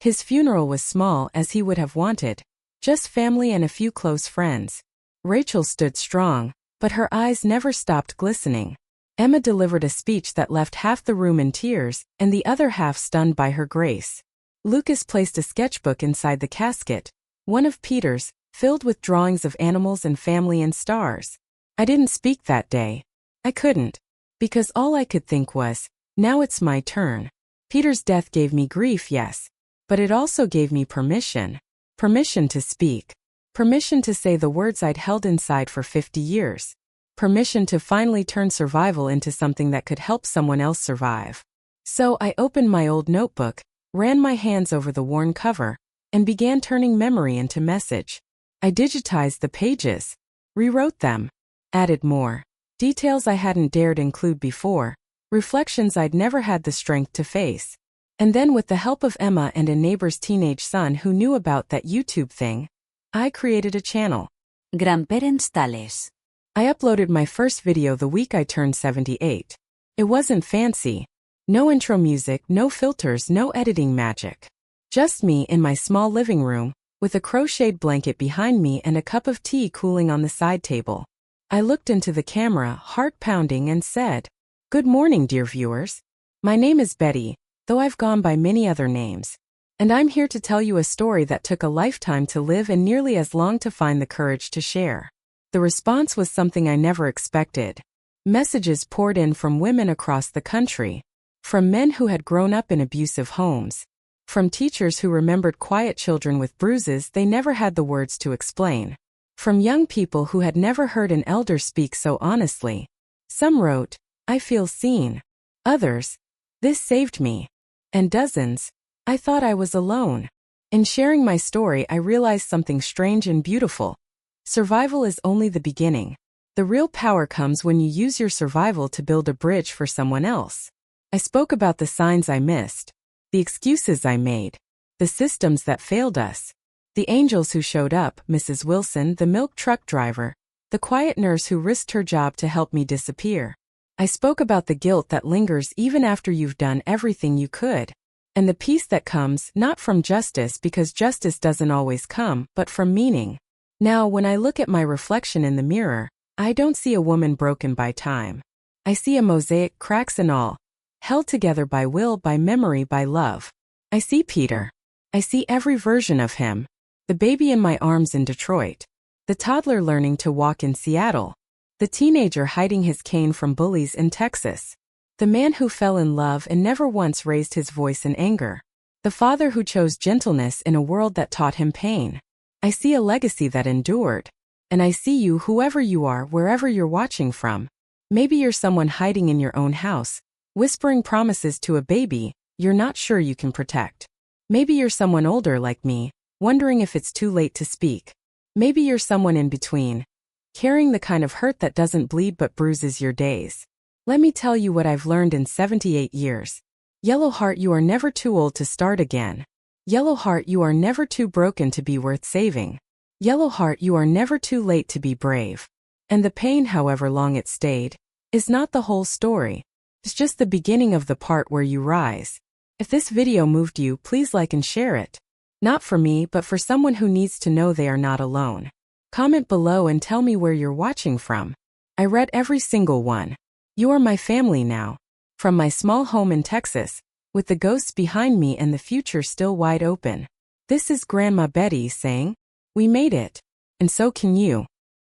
His funeral was small as he would have wanted. Just family and a few close friends. Rachel stood strong, but her eyes never stopped glistening. Emma delivered a speech that left half the room in tears, and the other half stunned by her grace. Lucas placed a sketchbook inside the casket, one of Peter's, filled with drawings of animals and family and stars. I didn't speak that day. I couldn't. Because all I could think was, now it's my turn. Peter's death gave me grief, yes. But it also gave me permission. Permission to speak. Permission to say the words I'd held inside for 50 years. Permission to finally turn survival into something that could help someone else survive. So I opened my old notebook, ran my hands over the worn cover, and began turning memory into message. I digitized the pages, rewrote them, added more details I hadn't dared include before, reflections I'd never had the strength to face. And then with the help of Emma and a neighbor's teenage son who knew about that YouTube thing, I created a channel. Grandparents Tales. I uploaded my first video the week I turned 78. It wasn't fancy. No intro music, no filters, no editing magic. Just me in my small living room, with a crocheted blanket behind me and a cup of tea cooling on the side table. I looked into the camera, heart pounding, and said, "Good morning, dear viewers. My name is Betty, though I've gone by many other names. And I'm here to tell you a story that took a lifetime to live and nearly as long to find the courage to share." The response was something I never expected. Messages poured in from women across the country. From men who had grown up in abusive homes. From teachers who remembered quiet children with bruises they never had the words to explain. From young people who had never heard an elder speak so honestly. Some wrote, "I feel seen." Others, "This saved me." And dozens, "I thought I was alone." In sharing my story, I realized something strange and beautiful. Survival is only the beginning. The real power comes when you use your survival to build a bridge for someone else. I spoke about the signs I missed, the excuses I made, the systems that failed us, the angels who showed up, Mrs. Wilson, the milk truck driver, the quiet nurse who risked her job to help me disappear. I spoke about the guilt that lingers even after you've done everything you could, and the peace that comes not from justice, because justice doesn't always come, but from meaning. Now, when I look at my reflection in the mirror, I don't see a woman broken by time. I see a mosaic, cracks and all, held together by will, by memory, by love. I see Peter. I see every version of him. The baby in my arms in Detroit. The toddler learning to walk in Seattle. The teenager hiding his cane from bullies in Texas. The man who fell in love and never once raised his voice in anger. The father who chose gentleness in a world that taught him pain. I see a legacy that endured. And I see you, whoever you are, wherever you're watching from. Maybe you're someone hiding in your own house, whispering promises to a baby you're not sure you can protect. Maybe you're someone older like me, wondering if it's too late to speak. Maybe you're someone in between, carrying the kind of hurt that doesn't bleed but bruises your days. Let me tell you what I've learned in 78 years. Yellow heart, you are never too old to start again. Yellow heart, you are never too broken to be worth saving. Yellow heart, you are never too late to be brave. And the pain, however long it stayed, is not the whole story. It's just the beginning of the part where you rise. If this video moved you, please like and share it. Not for me, but for someone who needs to know they are not alone. Comment below and tell me where you're watching from. I read every single one. You are my family now. From my small home in Texas, with the ghosts behind me and the future still wide open. This is Grandma Betty saying, we made it. And so can you.